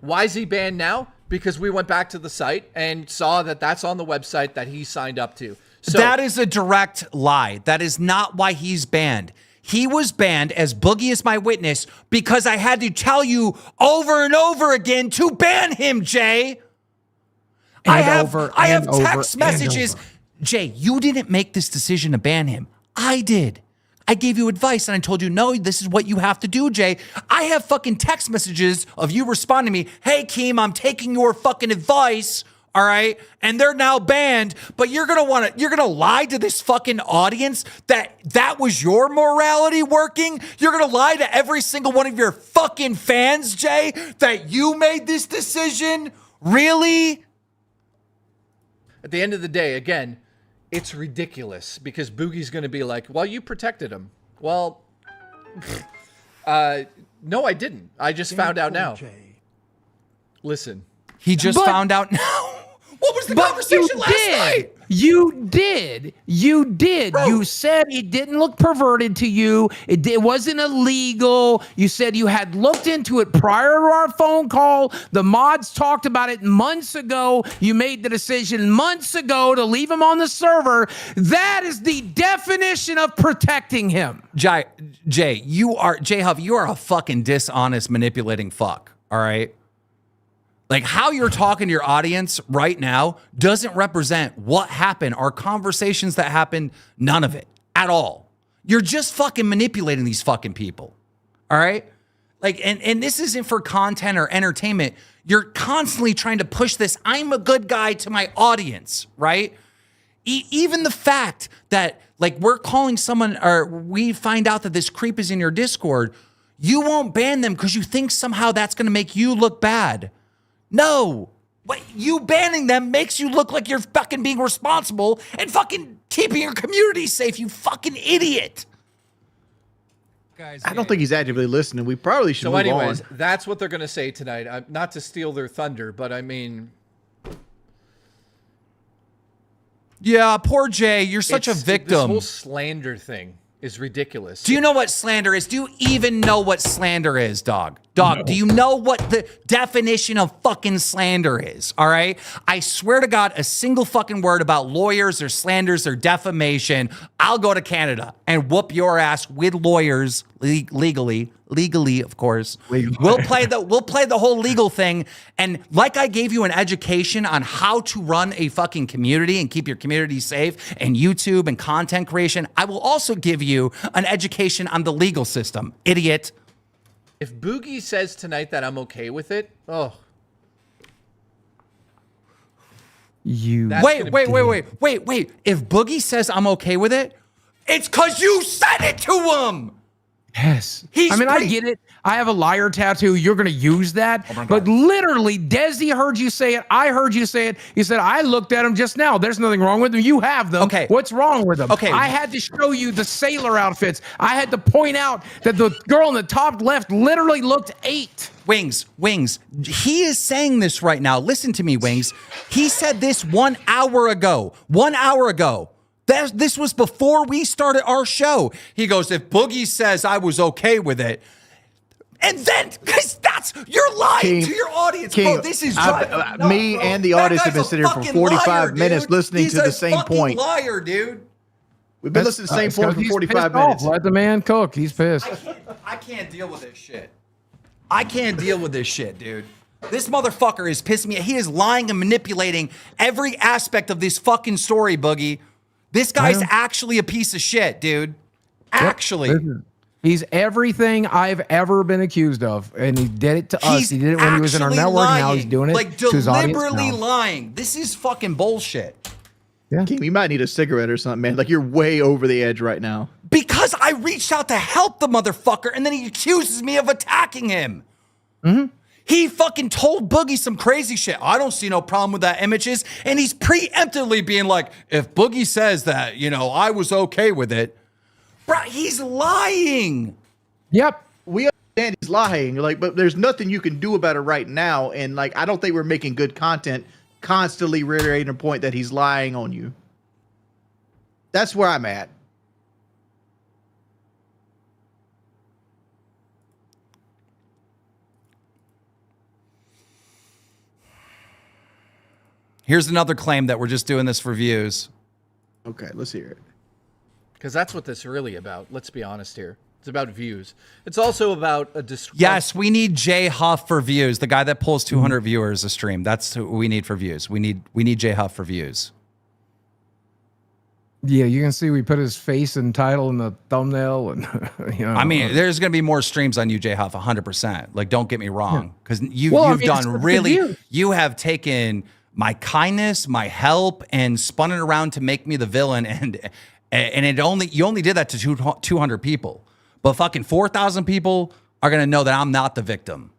Why is he banned now? Because we went back to the site and saw that that's on the website that he signed up to. So that is a direct lie. That is not why he's banned. He was banned, as Boogie is my witness, because I had to tell you over and over again to ban him, Jay. I have text messages. Jay, you didn't make this decision to ban him. I did. I gave you advice and I told you, no, this is what you have to do, Jay. I have fucking text messages of you responding to me, hey, Keem, I'm taking your fucking advice, all right? And they're now banned, but you're gonna lie to this fucking audience that was your morality working? You're gonna lie to every single one of your fucking fans, Jay, that you made this decision? Really? At the end of the day, again, it's ridiculous because Boogie's going to be like, well, you protected him. Well, no, I didn't. I just found out now. Listen. He just found out now. What was the conversation last night? You did. Bro. You said it didn't look perverted to you. It wasn't illegal. You said you had looked into it prior to our phone call. The mods talked about it months ago. You made the decision months ago to leave him on the server. That is the definition of protecting him. Jay, J-Huff, you are a fucking dishonest, manipulating fuck, all right? Like, how you're talking to your audience right now doesn't represent what happened, our conversations that happened, none of it at all. You're just fucking manipulating these fucking people, all right? Like, and this isn't for content or entertainment. You're constantly trying to push this, I'm a good guy to my audience, right? Even the fact that, like, we're calling someone, or we find out that this creep is in your Discord, you won't ban them because you think somehow that's going to make you look bad. No, what you banning them makes you look like you're fucking being responsible and fucking keeping your community safe, you fucking idiot. Guys, I don't think he's actively listening. We probably should move on. That's what they're going to say tonight. Not to steal their thunder, but I mean... Yeah, poor Jay, you're such a victim. This whole slander thing is ridiculous. Do you know what slander is? Do you even know what slander is, dog? Dog, do you know what the definition of fucking slander is? All right? I swear to God, a single fucking word about lawyers or slanders or defamation, I'll go to Canada and whoop your ass with lawyers legally, of course. We'll play the whole legal thing. And like I gave you an education on how to run a fucking community and keep your community safe and YouTube and content creation, I will also give you an education on the legal system, idiot. If Boogie says tonight that I'm okay with it, Wait. If Boogie says I'm okay with it, it's because you said it to him. Yes. I get it. I have a liar tattoo. You're going to use that. But literally, Desi heard you say it. I heard you say it. He said, I looked at him just now. There's nothing wrong with them. You have them. Okay. What's wrong with them? Okay. I had to show you the sailor outfits. I had to point out that the girl in the top left literally looked 8. Wings. He is saying this right now. Listen to me, Wings. He said this 1 hour ago. 1 hour ago. This was before we started our show. He goes, if Boogie says I was okay with it, and then, because you're lying to your audience, bro. This is me and the audience have been sitting here for 45 minutes listening to the same point. Liar, dude. We've been listening to the same point for 45 minutes. Let the man cook. He's pissed. I can't deal with this shit. I can't deal with this shit, dude. This motherfucker is pissing me. He is lying and manipulating every aspect of this fucking story, Boogie. This guy's actually a piece of shit, dude. Actually. He's everything I've ever been accused of. And he did it to us. He did it when he was in our network. Lying. Now he's doing it like to his audience. deliberately lying. This is fucking bullshit. Yeah. King, you might need a cigarette or something, man. Like, you're way over the edge right now. Because I reached out to help the motherfucker, and then he accuses me of attacking him. Mm-hmm. He fucking told Boogie some crazy shit. I don't see no problem with that images. And he's preemptively being like, if Boogie says that, I was okay with it. Bro, he's lying. Yep. We understand he's lying. But there's nothing you can do about it right now. And I don't think we're making good content constantly reiterating a point that he's lying on you. That's where I'm at. Here's another claim that we're just doing this for views. Okay, let's hear it. Because that's what this is really about. Let's be honest here. It's about views. It's also about a Yes, we need Jay Huff for views. The guy that pulls 200 viewers a stream. That's who we need for views. We need Jay Huff for views. Yeah, you can see we put his face and title in the thumbnail, and I mean, there's going to be more streams on you, Jay Huff, 100%. Like, don't get me wrong, because you have taken my kindness, my help, and spun it around to make me the villain, and you only did that to 200 people, but fucking 4,000 people are going to know that I'm not the victim.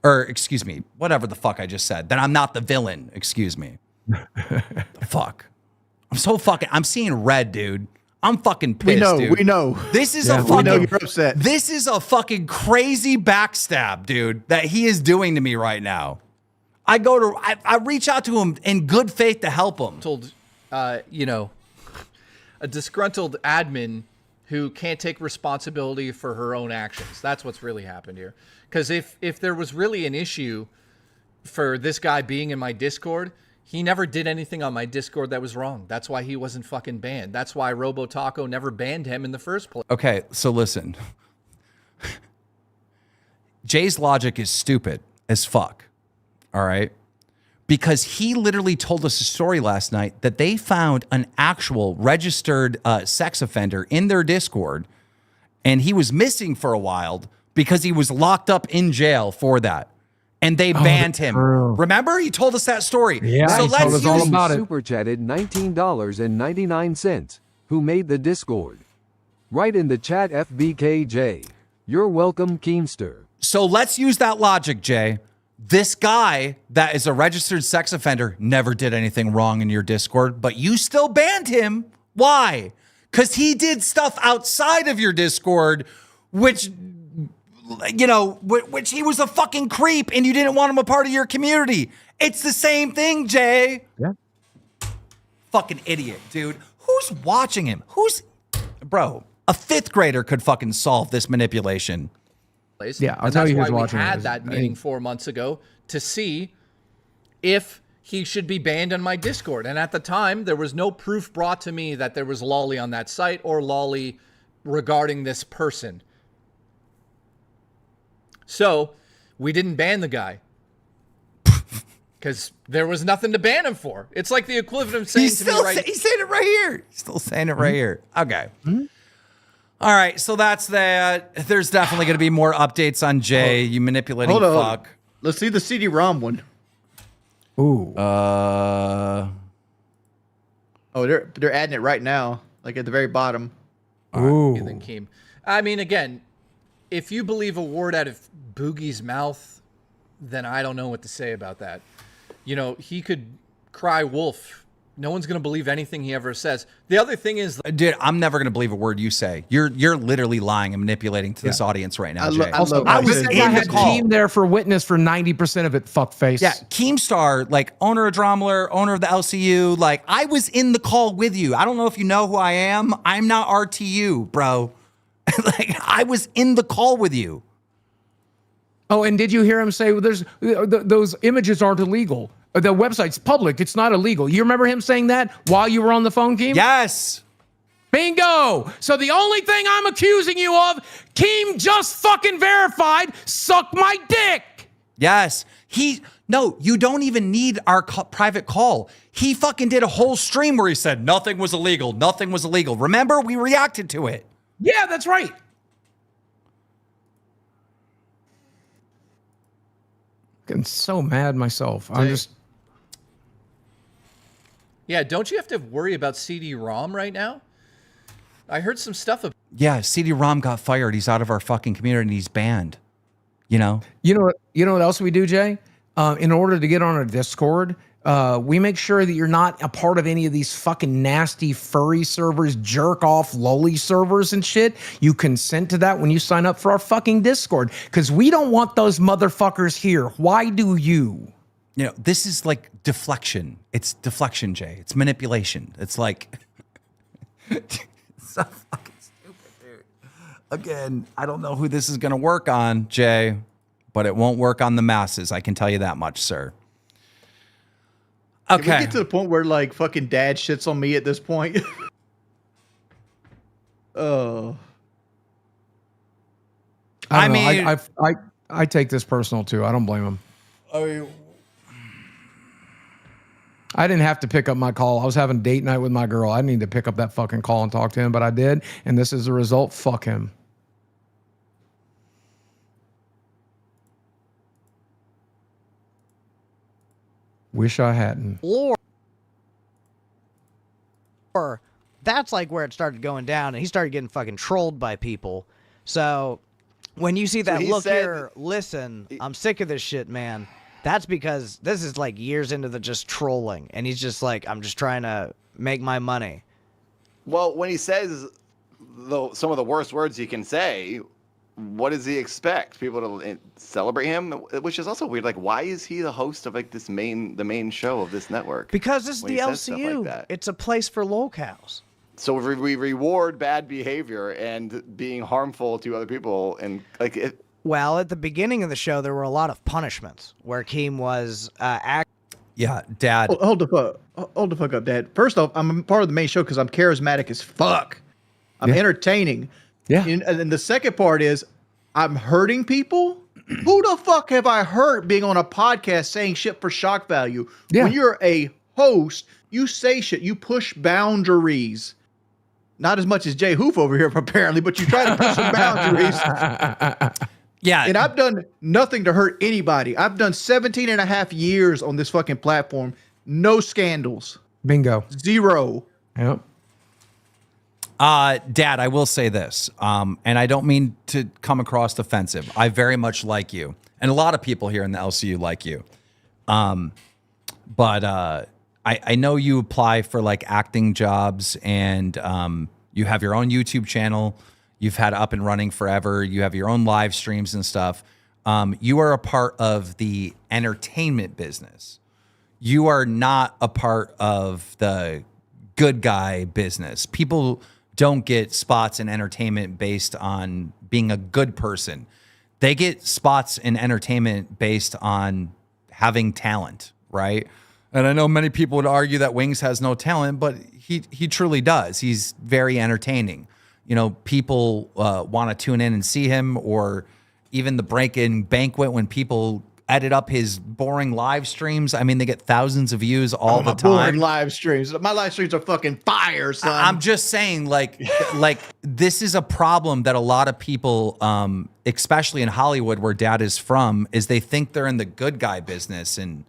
Or excuse me, whatever the fuck I just said, that I'm not the villain. Excuse me. The fuck. I'm seeing red, dude. I'm fucking pissed, dude. We know. This is a fucking, we know you're upset. This is a fucking crazy backstab, dude, that he is doing to me right now. I reach out to him in good faith to help him. Told, a disgruntled admin who can't take responsibility for her own actions. That's what's really happened here. Because if there was really an issue for this guy being in my Discord, he never did anything on my Discord that was wrong. That's why he wasn't fucking banned. That's why Robo Taco never banned him in the first place. Okay, so listen. Jay's logic is stupid as fuck. All right? Because he literally told us a story last night that they found an actual registered sex offender in their Discord, and he was missing for a while because he was locked up in jail for that. And they banned him. Remember? He told us that story. Yeah, so he told us all about it. Super chatted $19.99. Who made the Discord? Write in the chat FBKJ. You're welcome, KEEMSTAR. So let's use that logic, Jay. This guy that is a registered sex offender never did anything wrong in your Discord, but you still banned him. Why? Because he did stuff outside of your Discord, which he was a fucking creep and you didn't want him a part of your community. It's the same thing, Jay. Yeah. Fucking idiot, dude. Who's watching him? Bro, A 5th grader could fucking solve this manipulation. Yeah, I'll and tell that's you why who's we watching had this. that meeting 4 months ago to see if he should be banned on my Discord. And at the time, there was no proof brought to me that there was lolly on that site or lolly regarding this person. So we didn't ban the guy because there was nothing to ban him for. It's like the equivalent of saying to me right. He's saying it right here. He's still saying it right here. Okay. All right. So that's that. There's definitely going to be more updates on Jay. You manipulating Hold on. fuck. Let's see the CD-ROM one. Ooh. Oh, they're adding it right now, like at the very bottom. Ooh. Than Keem. I mean, again, if you believe a word out of Boogie's mouth, then I don't know what to say about that. You know, he could cry wolf. No one's going to believe anything he ever says. The other thing is, Dude, I'm never going to believe a word you say. You're literally lying and manipulating to this audience right now, Jay. I was in the call. Keem there for witness for 90% of it, fuckface. Yeah, Keemstar, like owner of Dromler, owner of the LCU, like I was in the call with you. I don't know if you know who I am. I'm not RTU, bro. Like I was in the call with you. Oh, and did you hear him say, well, there's those images aren't illegal? The website's public. It's not illegal. You remember him saying that while you were on the phone, Keem? Yes. Bingo. So the only thing I'm accusing you of, Keem just fucking verified, suck my dick. Yes. No, you don't even need our private call. He fucking did a whole stream where he said nothing was illegal. Nothing was illegal. Remember? We reacted to it. Yeah, that's right. Getting so mad myself. I'm just... yeah, don't you have to worry about CD-ROM right now? I heard some stuff about... Yeah, CD-ROM got fired. He's out of our fucking community and he's banned. You know? You know what else we do, Jay? In order to get on a Discord, we make sure that you're not a part of any of these fucking nasty furry servers, jerk off lowly servers and shit. You consent to that when you sign up for our fucking Discord because we don't want those motherfuckers here. Why do you? You know, this is like deflection. It's deflection, Jay. It's manipulation. It's like it's so fucking stupid, dude. Again, I don't know who this is going to work on, Jay, but it won't work on the masses. I can tell you that much, sir. Okay. Can we get to the point where like fucking dad shits on me at this point? Oh. I mean, I take this personal too. I don't blame him. I didn't have to pick up my call. I was having date night with my girl. I didn't need to pick up that fucking call and talk to him, but I did. And this is the result. Fuck him. Wish I hadn't. Or that's like where it started going down, and he started getting fucking trolled by people. So when you see that, look here, listen, I'm sick of this shit, man. That's because this is like years into the just trolling, and he's just like, I'm just trying to make my money. Well, when he says some of the worst words he can say, what does he expect? People to celebrate him? Which is also weird. Like, why is he the host of like the main show of this network? Because this is the LCU. Like it's a place for lolcows. So we reward bad behavior and being harmful to other people, and like it. Well, at the beginning of the show, there were a lot of punishments where Keem was Yeah, Dad. Hold the fuck up, Dad. First off, I'm part of the main show because I'm charismatic as fuck. I'm entertaining. Yeah. And the second part is I'm hurting people. Who the fuck have I hurt being on a podcast saying shit for shock value? Yeah. When you're a host, you say shit. You push boundaries. Not as much as Jay Hoof over here, apparently, but you try to push some boundaries. Yeah. And I've done nothing to hurt anybody. I've done 17 and a half years on this fucking platform. No scandals. Bingo. Zero. Yep. Dad, I will say this, and I don't mean to come across offensive. I very much like you, and a lot of people here in the LCU like you. But I know you apply for like acting jobs, and you have your own YouTube channel. You've had up and running forever. You have your own live streams and stuff. You are a part of the entertainment business. You are not a part of the good guy business. People don't get spots in entertainment based on being a good person. They get spots in entertainment based on having talent, right? And I know many people would argue that Wings has no talent, but he truly does. He's very entertaining. You know, people want to tune in and see him, or even the Break-In Banquet when people edit up his boring live streams. I mean, they get thousands of views all the time. Boring live streams. My live streams are fucking fire, son. I'm just saying, like this is a problem that a lot of people, especially in Hollywood, where Dad is from, is they think they're in the good guy business and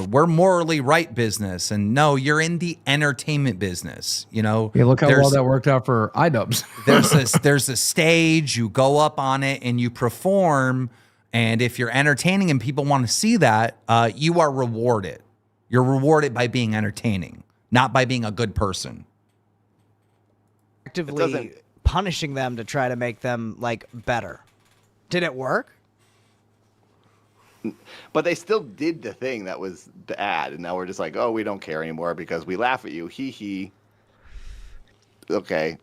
we're morally right business. And no, you're in the entertainment business. You know, yeah, look how well that worked out for iDubbbz. there's a stage, you go up on it and you perform. And if you're entertaining and people want to see that, you are rewarded. You're rewarded by being entertaining, not by being a good person. Actively punishing them to try to make them like better. Did it work? But they still did the thing that was bad, and now we're just like, oh, we don't care anymore because we laugh at you. Hee hee. Okay.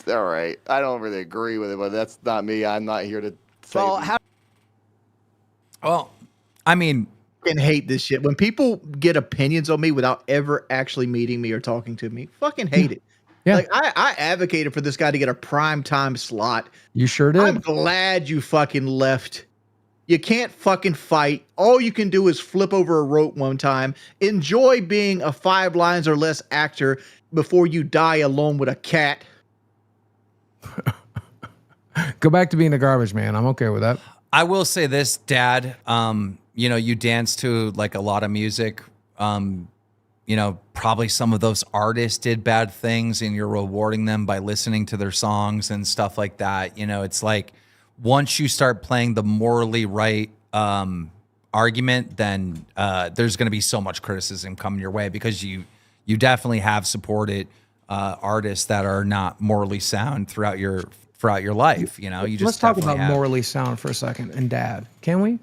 All right. I don't really agree with it, but that's not me. I'm not here to say. Well, I mean, I fucking hate this shit. When people get opinions on me without ever actually meeting me or talking to me, fucking hate it. Yeah. Like I advocated for this guy to get a prime time slot. You sure did. I'm glad you fucking left. You can't fucking fight. All you can do is flip over a rope one time. Enjoy being a 5 lines or less actor before you die alone with a cat. Go back to being a garbage man. I'm okay with that. I will say this, Dad. You know, you dance to like a lot of music. You know, probably some of those artists did bad things and you're rewarding them by listening to their songs and stuff like that. You know, it's like once you start playing the morally right argument, then there's going to be so much criticism coming your way because you definitely have supported artists that are not morally sound throughout your life. You know, you just let's talk about morally sound for a second. And Dad, can we?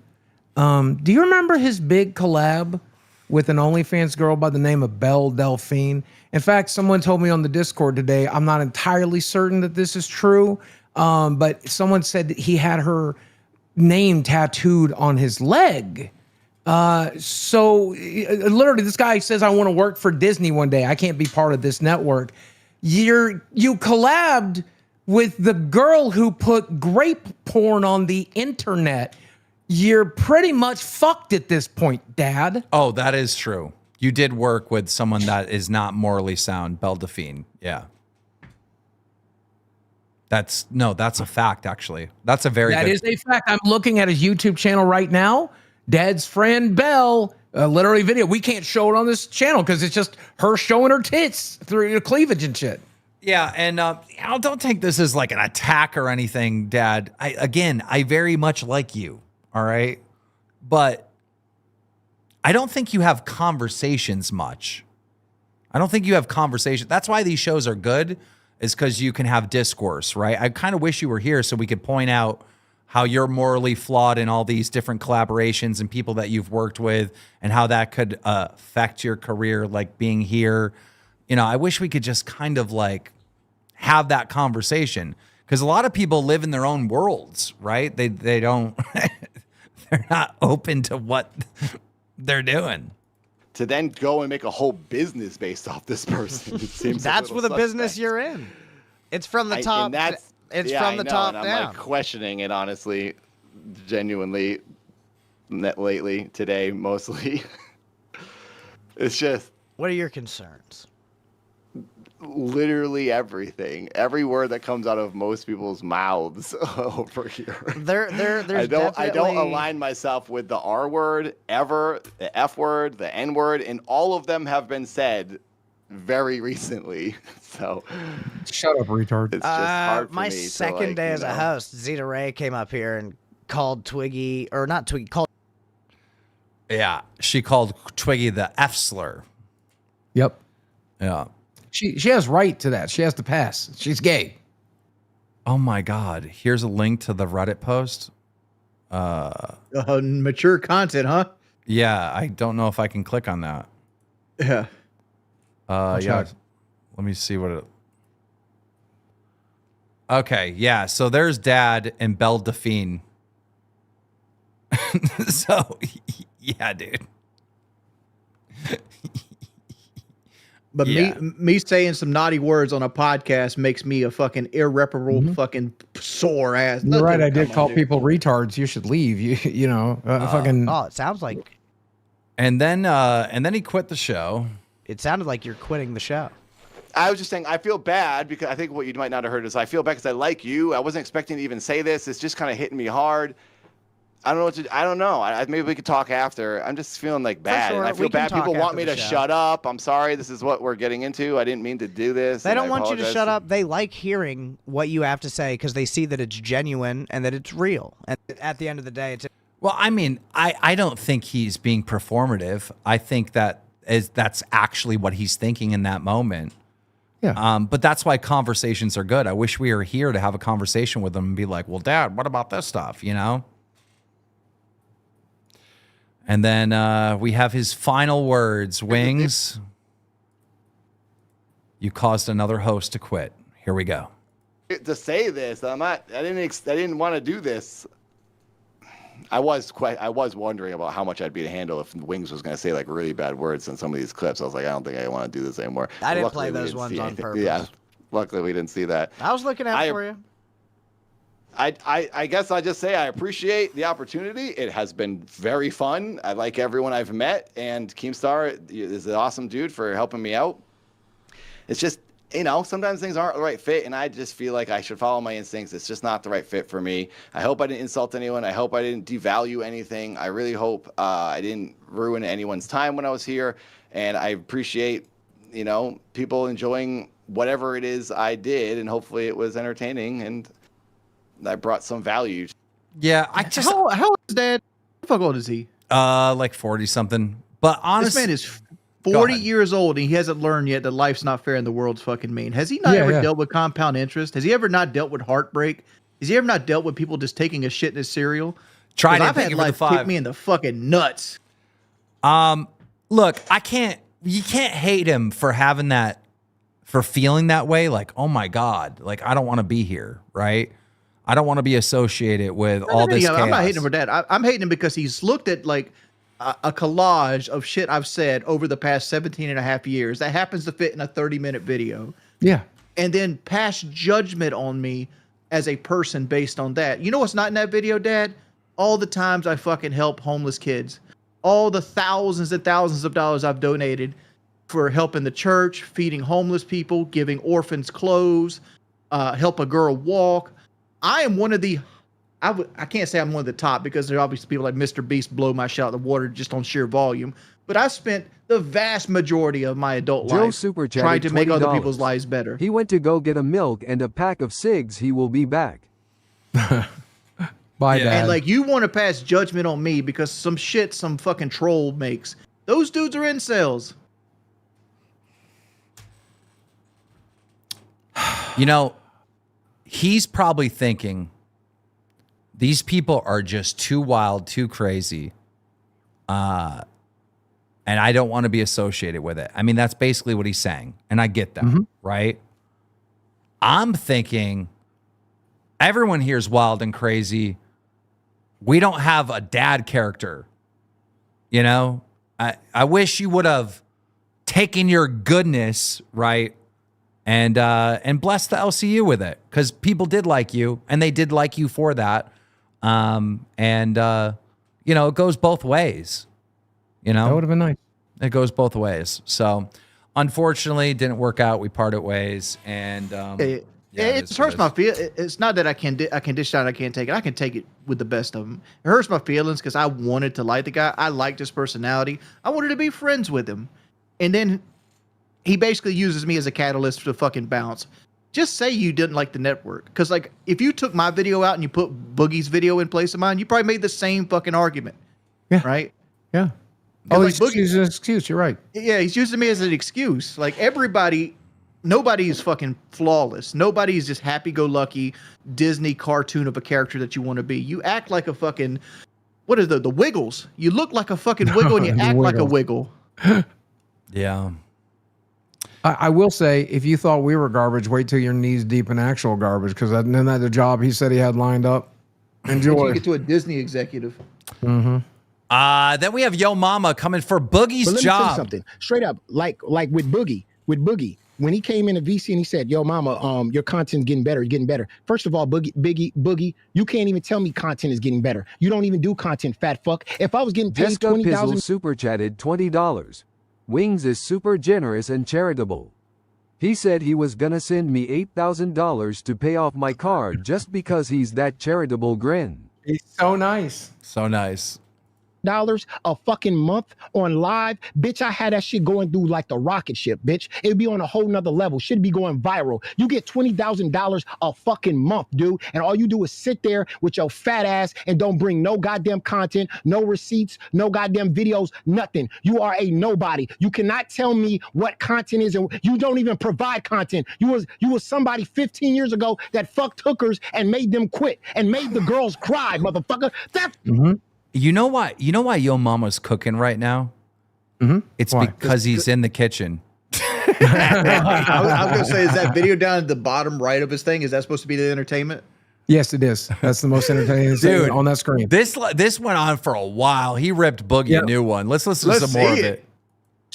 Do you remember his big collab with an OnlyFans girl by the name of Belle Delphine? In fact, someone told me on the Discord today, I'm not entirely certain that this is true, but someone said that he had her name tattooed on his leg. So literally this guy says, I want to work for Disney one day. I can't be part of this network. You collabed with the girl who put grape porn on the internet. You're pretty much fucked at this point, Dad. Oh, that is true. You did work with someone that is not morally sound, Belle Delphine. Yeah. That's a fact, actually. That's a very That is a fact. I'm looking at his YouTube channel right now. Dad's friend Belle, literally video. We can't show it on this channel because it's just her showing her tits through the cleavage and shit. Yeah, and don't take this as like an attack or anything, Dad. I very much like you, all right? But I don't think you have conversations much. I don't think you have conversation. That's why these shows are good, is because you can have discourse, right? I kind of wish you were here so we could point out how you're morally flawed in all these different collaborations and people that you've worked with and how that could affect your career, like being here. You know, I wish we could just kind of like have that conversation because a lot of people live in their own worlds, right? They don't, they're not open to what they're doing. To then go and make a whole business based off this person. It seems that's what the business you're in. It's from the top. It's from the top down. I'm like questioning it honestly, genuinely, lately, today mostly. It's just. What are your concerns? Literally everything, every word that comes out of most people's mouths over here. There's I don't align myself with the R word ever, the F word, the N word, and all of them have been said very recently. So shut up, retard. It's just hard for my me second day as a host, Zeta Ray came up here and called Twiggy, or not Twiggy, called. Yeah, she called Twiggy the F slur. Yep. Yeah. She has right to that. She has to pass. She's gay. Oh my God. Here's a link to the Reddit post. Mature content, huh? Yeah, I don't know if I can click on that. Yeah. Yeah. Let me see what it. Okay, yeah. So there's Dad and Belle Delphine. So, yeah, dude. But me saying some naughty words on a podcast makes me a fucking irreparable fucking sore ass. You're right. I did call people retards. You should leave. You know, fucking. Oh, it sounds like. And then he quit the show. It sounded like you're quitting the show. I was just saying, I feel bad because I think what you might not have heard is I feel bad because I like you. I wasn't expecting to even say this. It's just kind of hitting me hard. I don't know what to. I don't know. Maybe we could talk after. I'm just feeling like bad. Sure, And I feel bad. People want me to shut up. I'm sorry. This is what we're getting into. I didn't mean to do this. They don't want you to shut up. They like hearing what you have to say because they see that it's genuine and that it's real. And at the end of the day, it's. Well, I mean, I don't think he's being performative. I think that's actually what he's thinking in that moment. Yeah. But that's why conversations are good. I wish we were here to have a conversation with him and be like, well, Dad, what about this stuff? You know? And then we have his final words. Wings, you caused another host to quit. Here we go. To say this, I didn't want to do this. I was wondering about how much I'd be to handle if Wings was going to say like really bad words in some of these clips. I was like, I don't think I want to do this anymore. I didn't play those ones on purpose. Yeah, luckily we didn't see that. I was looking out for you. I guess I just say I appreciate the opportunity. It has been very fun. I like everyone I've met, and KEEMSTAR is an awesome dude for helping me out. It's just, sometimes things aren't the right fit, and I just feel like I should follow my instincts. It's just not the right fit for me. I hope I didn't insult anyone. I hope I didn't devalue anything. I really hope I didn't ruin anyone's time when I was here, and I appreciate, people enjoying whatever it is I did, and hopefully it was entertaining, and I brought some value. Yeah, how old is Dad? How fuck old is he? Like 40 something. But honestly, this man is 40 years old and he hasn't learned yet that life's not fair and the world's fucking mean. Has he not ever dealt with compound interest? Has he ever not dealt with heartbreak? Has he ever not dealt with people just taking a shit in his cereal? I've had life kick me in the fucking nuts. Look, you can't hate him for having that, for feeling that way. Like, oh my God, like I don't want to be here, right? I don't want to be associated with all this chaos. I'm not hating him for that. I'm hating him because he's looked at like a collage of shit I've said over the past 17 and a half years that happens to fit in a 30-minute video. Yeah. And then pass judgment on me as a person based on that. You know what's not in that video, Dad? All the times I fucking help homeless kids. All the thousands and thousands of dollars I've donated for helping the church, feeding homeless people, giving orphans clothes, help a girl walk. I am one of the, I can't say I'm one of the top because there are obviously people like Mr. Beast blow my shit out of the water just on sheer volume. But I spent the vast majority of my adult life trying to make other people's lives better. He went to go get a milk and a pack of cigs. He will be back. Bye, Dad. And like you want to pass judgment on me because some shit some fucking troll makes. Those dudes are incels. He's probably thinking these people are just too wild, too crazy. And I don't want to be associated with it. I mean, that's basically what he's saying. And I get that, right? I'm thinking everyone here is wild and crazy. We don't have a dad character. I wish you would have taken your goodness, right? And bless the LCU with it, because people did like you, and they did like you for that. It goes both ways. That would have been nice. It goes both ways. So, unfortunately, it didn't work out. We parted ways, and it hurts my feel. It's not that I can dish out. I can't take it. I can take it with the best of them. It hurts my feelings because I wanted to like the guy. I liked his personality. I wanted to be friends with him, and then he basically uses me as a catalyst to fucking bounce. Just say you didn't like the network. Because, like, if you took my video out and you put Boogie's video in place of mine, you probably made the same fucking argument. Yeah. Right? Yeah. Oh, he's using an excuse. You're right. Yeah, he's using me as an excuse. Like, nobody is fucking flawless. Nobody is just happy-go-lucky Disney cartoon of a character that you want to be. You act like a fucking, what is the Wiggles? You look like a fucking wiggle and you act like a wiggle. Yeah. I will say, if you thought we were garbage, wait till you're knees deep in actual garbage, because isn't that the job he said he had lined up? Enjoy. You get to a Disney executive. Mm-hmm. Then we have Yo Mama coming for Boogie's But let me tell you job. something straight up, like with Boogie, when he came into VC and he said, "Yo, Mama, your content's getting better, getting better." First of all, Boogie, you can't even tell me content is getting better. You don't even do content, fat fuck. If I was getting paid Jessica 20,000, Pizzle super chatted $20. Wings is super generous and charitable. He said he was gonna send me $8,000 to pay off my car just because he's that charitable grin. He's so nice. So nice. a fucking month on live, bitch. I had that shit going through like the rocket ship, bitch. It'd be on a whole nother level. Should be going viral. You get $20,000 a fucking month, dude, and all you do is sit there with your fat ass and don't bring no goddamn content, no receipts, no goddamn videos, nothing. You are a nobody. You cannot tell me what content is, and you don't even provide content. You was somebody 15 years ago that fucked hookers and made them quit and made the girls cry, motherfucker. That's You know why? You know why Yo Mama's cooking right now? It's Why? because he's in the kitchen. I was gonna say, is that video down at the bottom right of his thing? Is that supposed to be the entertainment? Yes, it is. That's the most entertaining thing on that screen. This went on for a while. He ripped Boogie a new one. Let's listen to some more of it.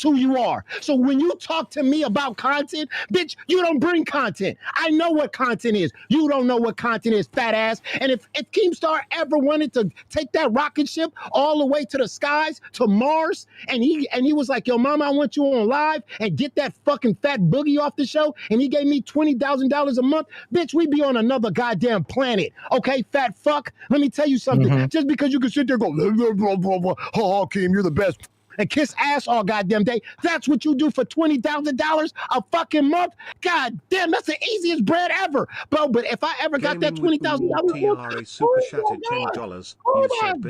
who you are. So when you talk to me about content, bitch, you don't bring content. I know what content is. You don't know what content is, fat ass. And if Keemstar ever wanted to take that rocket ship all the way to the skies, to Mars, and he was like, yo, mama, I want you on live and get that fucking fat boogie off the show, and he gave me $20,000 a month, bitch, we'd be on another goddamn planet. Okay, fat fuck? Let me tell you something. Just because you can sit there and go, blah, blah, blah, blah, oh, Keem, you're the best, and kiss ass all goddamn day. That's what you do for $20,000 a fucking month. God damn, that's the easiest bread ever, bro. But if I ever got that $20,000, TRA super chat at $10. You said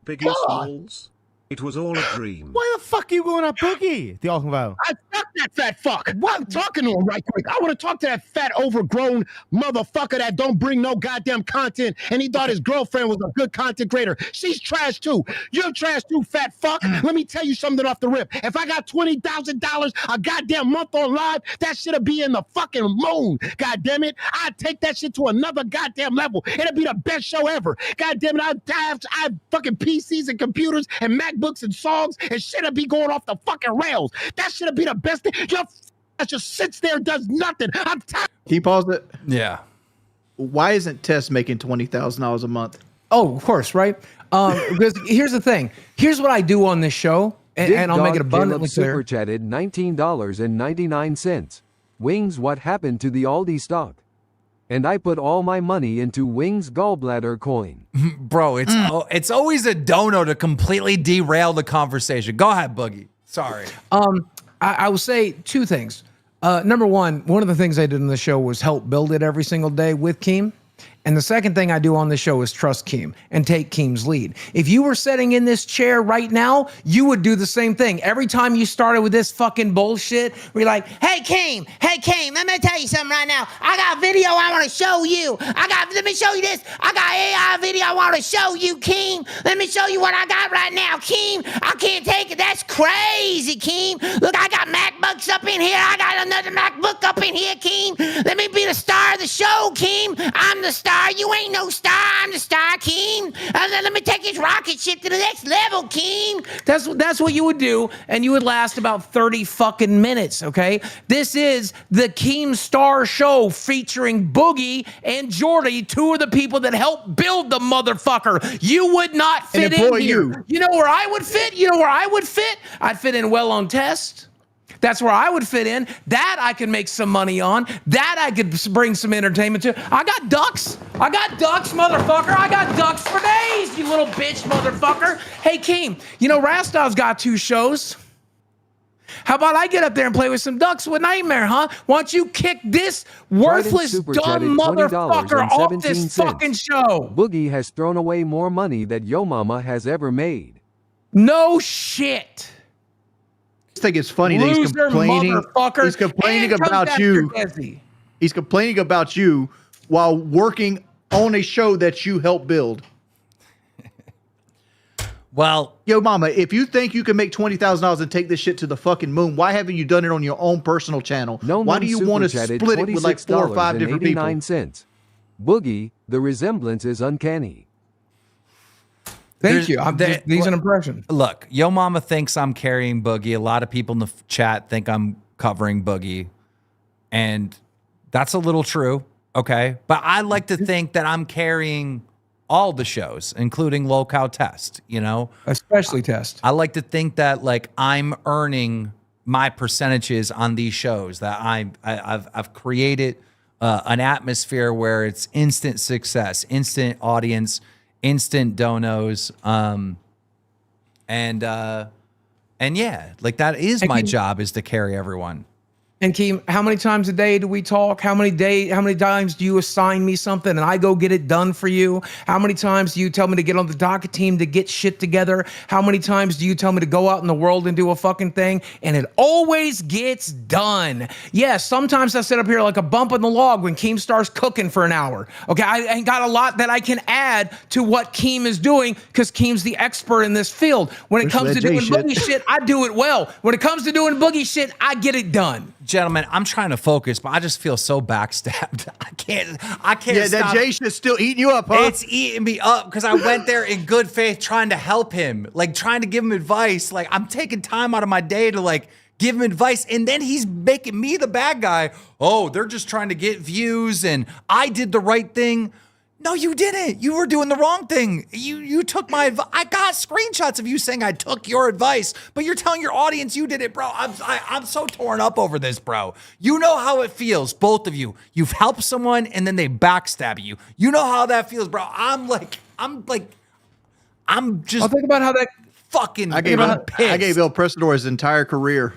Biggie Smalls. It was all a dream. Why the fuck are you going at Boogie? The talking about? I fuck that fat fuck. What? I'm talking to him right quick. I want to talk to that fat overgrown motherfucker that don't bring no goddamn content, and he thought his girlfriend was a good content creator. She's trash too. You're trash too, fat fuck. Let me tell you something off the rip. If I got $20,000 a goddamn month on live, that shit'll be in the fucking moon. God damn it. I'd take that shit to another goddamn level. It'll be the best show ever. God damn it. I have fucking PCs and computers and MacBooks and songs, and shit'll be going off the fucking rails. That shit'll be the best thing. Your that just sits there and does nothing. I'm tired. Can you pause it? Yeah. Why isn't Tess making $20,000 a month? Oh, of course, right? Because here's the thing. Here's what I do on this show, and I'll make it abundantly clear. Super chatted $19.99. Wings, what happened to the Aldi stock? And I put all my money into Wings gallbladder coin. Bro, it's always a dono to completely derail the conversation. Go ahead, Boogie. Sorry. I will say two things. Number one of the things I did on the show was help build it every single day with Keem. And the second thing I do on the show is trust Keem and take Keem's lead. If you were sitting in this chair right now, you would do the same thing. Every time you started with this fucking bullshit, we're like, hey Keem, let me tell you something right now. I got a video I want to show you. Let me show you this. I got AI video I want to show you, Keem. Let me show you what I got right now, Keem. I can't take it. That's crazy, Keem. Look, I got MacBooks up in here. I got another MacBook up in here, Keem. Let me be the star of the show, Keem. I'm the star. You ain't no star. I'm the star, Keem. And then let me take his rocket ship to the next level, Keem. That's what you would do, and you would last about 30 fucking minutes, okay? This is the KEEMSTAR show featuring Boogie and Jordy, two of the people that helped build the motherfucker. You would not fit in here. You know where I would fit? I'd fit in well on test. That's where I would fit in. That I could make some money on. That I could bring some entertainment to. I got ducks, motherfucker. I got ducks for days, you little bitch, motherfucker. Hey, Keem, you know Rastov's got 2 shows. How about I get up there and play with some ducks with Nightmare, huh? Why don't you kick this worthless, dumb motherfucker off this fucking show? Boogie has thrown away more money that Yo Mama has ever made. No shit. I think it's funny that he's complaining about you. He's complaining about you while working on a show that you helped build. Well, Yo, Mama, if you think you can make $20,000 and take this shit to the fucking moon, why haven't you done it on your own personal channel? No Why do you want to super chatted split it with like 4 or 5 different people? $26.89. Boogie, the resemblance is uncanny. Thank you. These an impression. Look, Yo Mama thinks I'm carrying Boogie. A lot of people in the chat think I'm covering Boogie. And that's a little true, okay? But I like to think that I'm carrying all the shows, including Lolcow Test, you know? Especially Test. I like to think that like I'm earning my percentages on these shows, that I've created an atmosphere where it's instant success, instant audience, instant donos, and yeah, like that is my job, is to carry everyone. And Keem, how many times a day do we talk? How many times do you assign me something and I go get it done for you? How many times do you tell me to get on the docket team to get shit together? How many times do you tell me to go out in the world and do a fucking thing? And it always gets done. Yes, sometimes I sit up here like a bump in the log when KEEMSTAR's cooking for an hour. Okay, I ain't got a lot that I can add to what Keem is doing because Keem's the expert in this field. When it comes to doing boogie shit, I do it well. When it comes to doing boogie shit, I get it done. Gentlemen, I'm trying to focus, but I just feel so backstabbed. I can't. Yeah, stop. that Jay shit's still eating you up, huh? It's eating me up because I went there in good faith trying to help him, like trying to give him advice. Like I'm taking time out of my day to like give him advice, and then he's making me the bad guy. Oh, they're just trying to get views, and I did the right thing. No, you didn't. You were doing the wrong thing. You took my advice. I got screenshots of you saying I took your advice, but you're telling your audience you did it, bro. I'm so torn up over this, bro. You know how it feels, both of you. You've helped someone and then they backstab you. You know how that feels, bro. I'm just. I'll think about how that fucking. I gave El Prestador his entire career.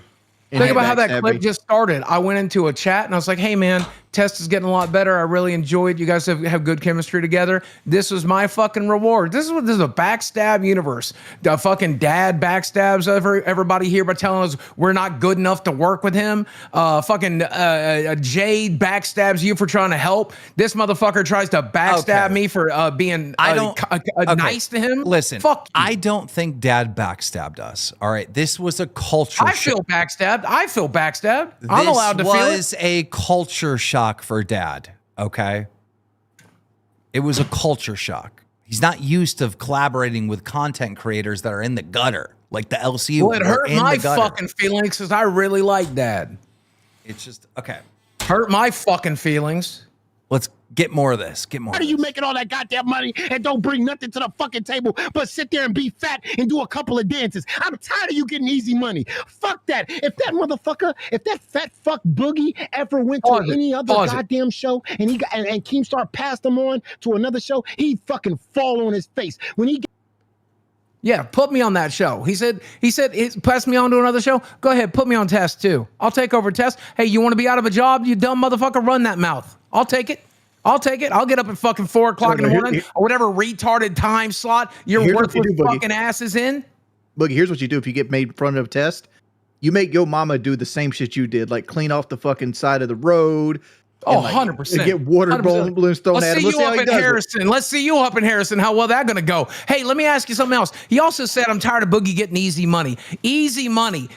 Think about how that clip just started. I went into a chat and I was like, hey, man, Test is getting a lot better. I really enjoyed. You guys have good chemistry together. This was my fucking reward. This is a backstab universe. The fucking dad backstabs everybody here by telling us we're not good enough to work with him. Jade backstabs you for trying to help. This motherfucker tries to backstab me for being nice to him. Listen, fuck you. I don't think Dad backstabbed us. All right, this was a culture. I feel backstabbed. I'm allowed to feel it. This was a culture shock for Dad, okay? It was a culture shock. He's not used to collaborating with content creators that are in the gutter, like the LCU. Well, it hurt my fucking feelings because I really like Dad. It's just, okay. Hurt my fucking feelings. Let's get more of this. How are you making all that goddamn money and don't bring nothing to the fucking table but sit there and be fat and do a couple of dances? I'm tired of you getting easy money. Fuck that. If that fat fuck Boogie ever went to any other goddamn show and KEEMSTAR passed him on to another show, he'd fucking fall on his face. Yeah, put me on that show. He said, pass me on to another show. Go ahead, put me on Test too. I'll take over Test. Hey, you want to be out of a job, you dumb motherfucker? Run that mouth. I'll take it. I'll get up at fucking 4 o'clock in the morning or whatever retarded time slot your worthless fucking ass is in. Boogie, here's what you do if you get made fun of Test. You make Yo Mama do the same shit you did, like clean off the fucking side of the road. Oh, 100%. Get water balloons thrown at him. Let's see you up in Harrison. How well that gonna go? Hey, let me ask you something else. He also said, I'm tired of Boogie getting easy money. Easy money.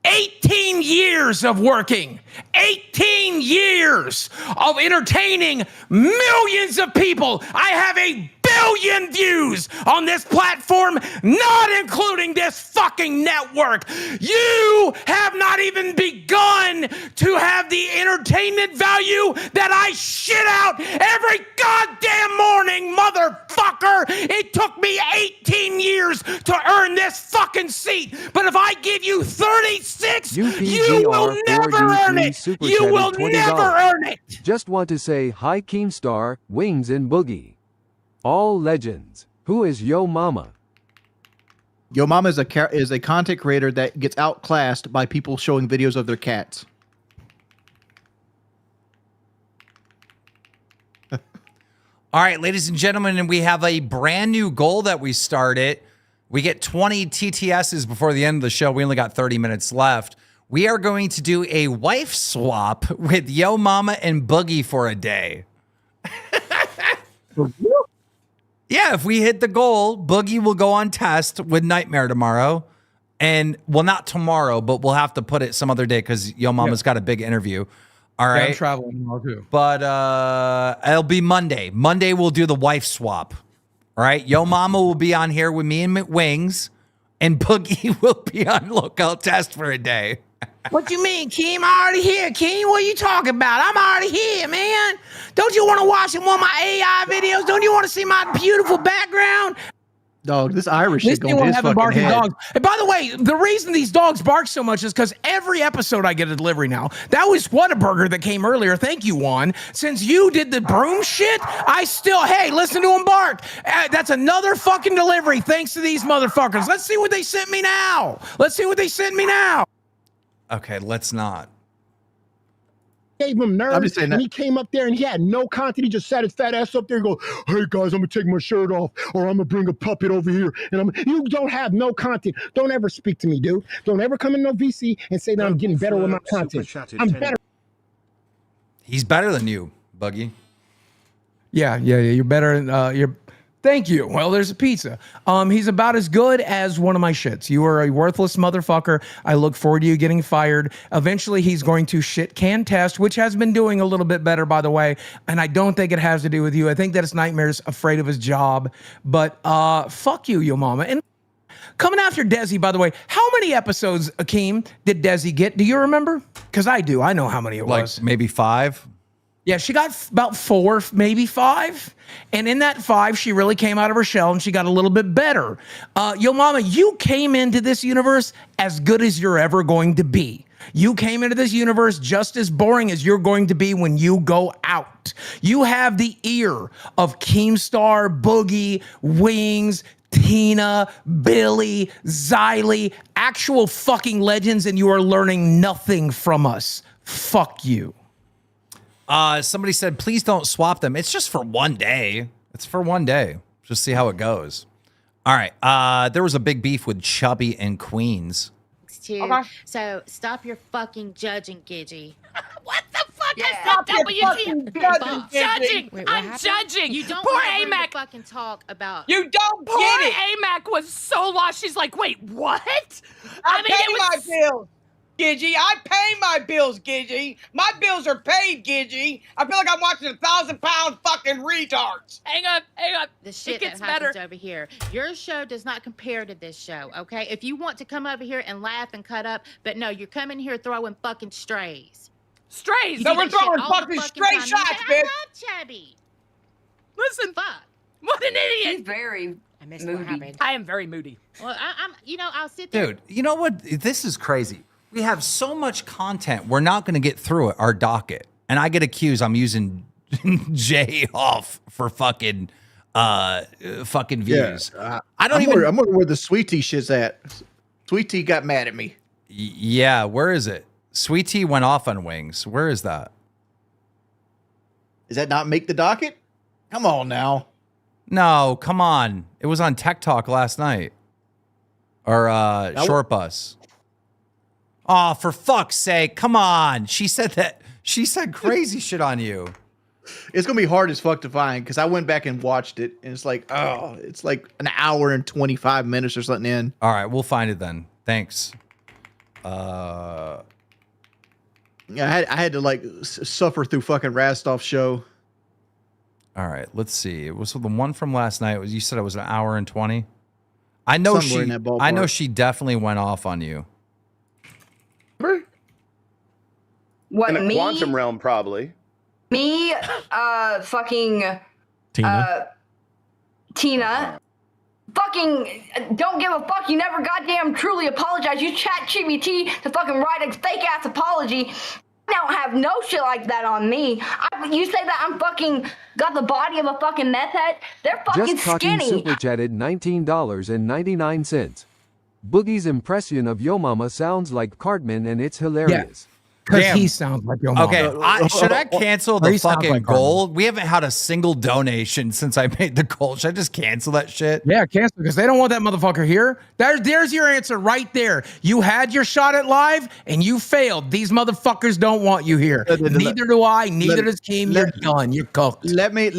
18 years of working, 18 years of entertaining millions of people. I have 1 billion views on this platform, not including this fucking network. You have not even begun to have the entertainment value that I shit out every goddamn morning, motherfucker. It took me 18 years to earn this fucking seat. But if I give you 36, you will never earn it. You will never earn it. Just want to say hi, KEEMSTAR, Wings, and Boogie. All legends. Who is Yo Mama? Yo Mama is a content creator that gets outclassed by people showing videos of their cats. All right, ladies and gentlemen, and we have a brand new goal that we started. We get 20 TTSs before the end of the show. We only got 30 minutes left. We are going to do a wife swap with Yo Mama and Boogie for a day. Yeah, if we hit the goal, Boogie will go on test with Nightmare tomorrow. And, well, not tomorrow, but we'll have to put it some other day because Yo Mama's got a big interview. All right. I'm traveling tomorrow, too. But it'll be Monday. Monday, we'll do the wife swap. All right. Yo Mama will be on here with me and Wings, and Boogie will be on Local Test for a day. What you mean, Keem? I'm already here, Keem. What are you talking about? I'm already here, man. Don't you want to watch one of my AI videos? Don't you want to see my beautiful background? Dog, this Irish shit going to his having fucking barking head. dogs. And by the way, the reason these dogs bark so much is because every episode I get a delivery now. That was Whataburger that came earlier. Thank you, Juan. Since you did the broom shit, I still, hey, listen to them bark. That's another fucking delivery thanks to these motherfuckers. Let's see what they sent me now. Okay, let's not. Gave him nerves. I'm just saying that. And he came up there and he had no content. He just sat his fat ass up there and go, "Hey guys, I'm gonna take my shirt off, or I'm gonna bring a puppet over here." And you don't have no content. Don't ever speak to me, dude. Don't ever come in no VC and say that I'm getting better with my content. I'm better. He's better than you, Buggy. Yeah. You're better. Thank you. Well, there's a pizza. He's about as good as one of my shits. You are a worthless motherfucker. I look forward to you getting fired. Eventually, he's going to shit can test, which has been doing a little bit better, by the way. And I don't think it has to do with you. I think that it's Nightmare's afraid of his job. But fuck you, Yo Mama. And coming after Desi, by the way, how many episodes, Akeem, did Desi get? Do you remember? Because I do. I know how many it was. Maybe 5. Yeah, she got about 4, maybe 5. And in that 5, she really came out of her shell and she got a little bit better. Yo Mama, you came into this universe as good as you're ever going to be. You came into this universe just as boring as you're going to be when you go out. You have the ear of Keemstar, Boogie, Wings, Tina, Billy, Xylee, actual fucking legends, and you are learning nothing from us. Fuck you. Somebody said, please don't swap them. It's just for one day. It's for one day. Just see how it goes. All right. There was a big beef with Chubby and Queens. Okay. So stop your fucking judging, Gidgy. What the fuck Yeah. is Stop that? your fucking I'm judging. Wait, what I'm happened? judging. You don't Poor want everyone AMAC. to fucking talk about. You don't Poor get it. AMAC was so lost. She's like, wait, what? I mean, it was my bills, Gidgy. I pay my bills, Gidgy. My bills are paid, Gidgy. I feel like I'm watching 1,000-pound fucking retards. Hang on. The shit It gets that happens better. over here. Your show does not compare to this show, okay? If you want to come over here and laugh and cut up, but no, you're coming here throwing fucking strays. Strays. You So do we're that shit throwing all the fucking fucking stray time. shots, You say, bitch. I love Chubby. Listen. Fuck. What an idiot. He's very moody. I am very moody. Well, I'm, I'll sit there. Dude, you know what? This is crazy. We have so much content. We're not going to get through it, our docket. And I get accused I'm using Jay off for fucking views. Yeah, I don't I'm even. wondering, I'm wondering where the Sweet Tea shit's at. Sweet Tea got mad at me. Yeah, where is it? Sweet Tea went off on Wings. Where is that? Does that not make the docket? Come on now. No, come on. It was on Tech Talk last night. Or Short Bus. Oh, for fuck's sake. Come on. She said crazy shit on you. It's gonna be hard as fuck to find because I went back and watched it, and it's like an hour and 25 minutes or something in. All right, we'll find it then. Thanks. Yeah, I had to like suffer through fucking Rastoff's show. All right, let's see. It was the one from last night. You said it was an hour and 20. I know Somewhere in that ballpark. I know she definitely went off on you. What, in the me? quantum realm, probably. Me, fucking Tina. Fucking don't give a fuck. You never goddamn truly apologize. You chat GBT to fucking write a fake ass apology. I don't have no shit like that on me. You say that I'm fucking got the body of a fucking meth head. They're fucking Just Talking skinny. super chatted $19.99. Boogie's impression of Yo Mama sounds like Cartman and it's hilarious. Because Damn. he sounds like your mom. Okay, should I cancel Or the he sounds fucking like Carmen. goal? We haven't had a single donation since I made the goal. Should I just cancel that shit? Yeah, cancel because they don't want that motherfucker here. There's your answer right there. You had your shot at live and you failed. These motherfuckers don't want you here. Neither do I. Neither does Keem. You're done. You're cooked. Let me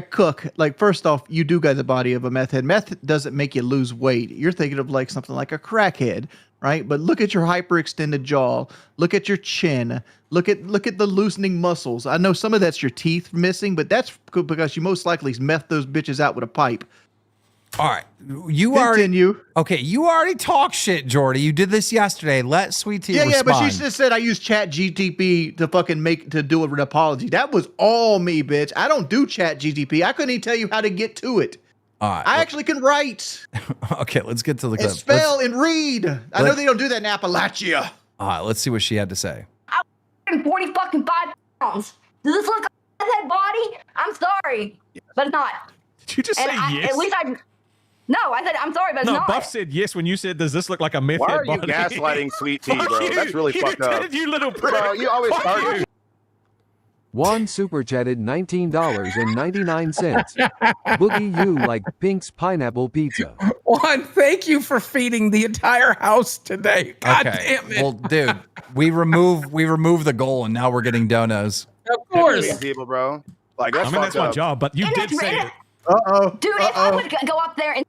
cook. Like, first off, you do got the body of a meth head. Meth doesn't make you lose weight. You're thinking of like something like a crackhead, right? But look at your hyperextended jaw. Look at your chin. Look at the loosening muscles. I know some of that's your teeth missing, but that's because you most likely meth those bitches out with a pipe. All right, you already talk shit, Jordy. You did this yesterday. Let Sweet Tea respond. Yeah, but she just said I use Chat GTP to do an apology. That was all me, bitch. I don't do Chat GTP. I couldn't even tell you how to get to it. All right, I actually can write. Okay, let's get to the clip. And spell and read. I know they don't do that in Appalachia. All right, let's see what she had to say. 40 fucking 5 pounds. Does this look like a head body? I'm sorry, but it's not. Did you just say yes? At least No, I said I'm sorry, but it's No, not. Buff said yes when you said, "Does this look like a meth Why head are you body?" gaslighting Sweet Tea, Fuck bro? you. That's really fucked up. Did, you little prick. Bro, you always Fuck argue. you. Juan super chatted $19.99. Boogie, you like Pink's pineapple pizza. Juan, thank you for feeding the entire house today. God damn it. Well, dude, we remove the goal and now we're getting donos. Of course. People, bro. Like, that's that's my job, but you did say it. Dude, if I would go up there and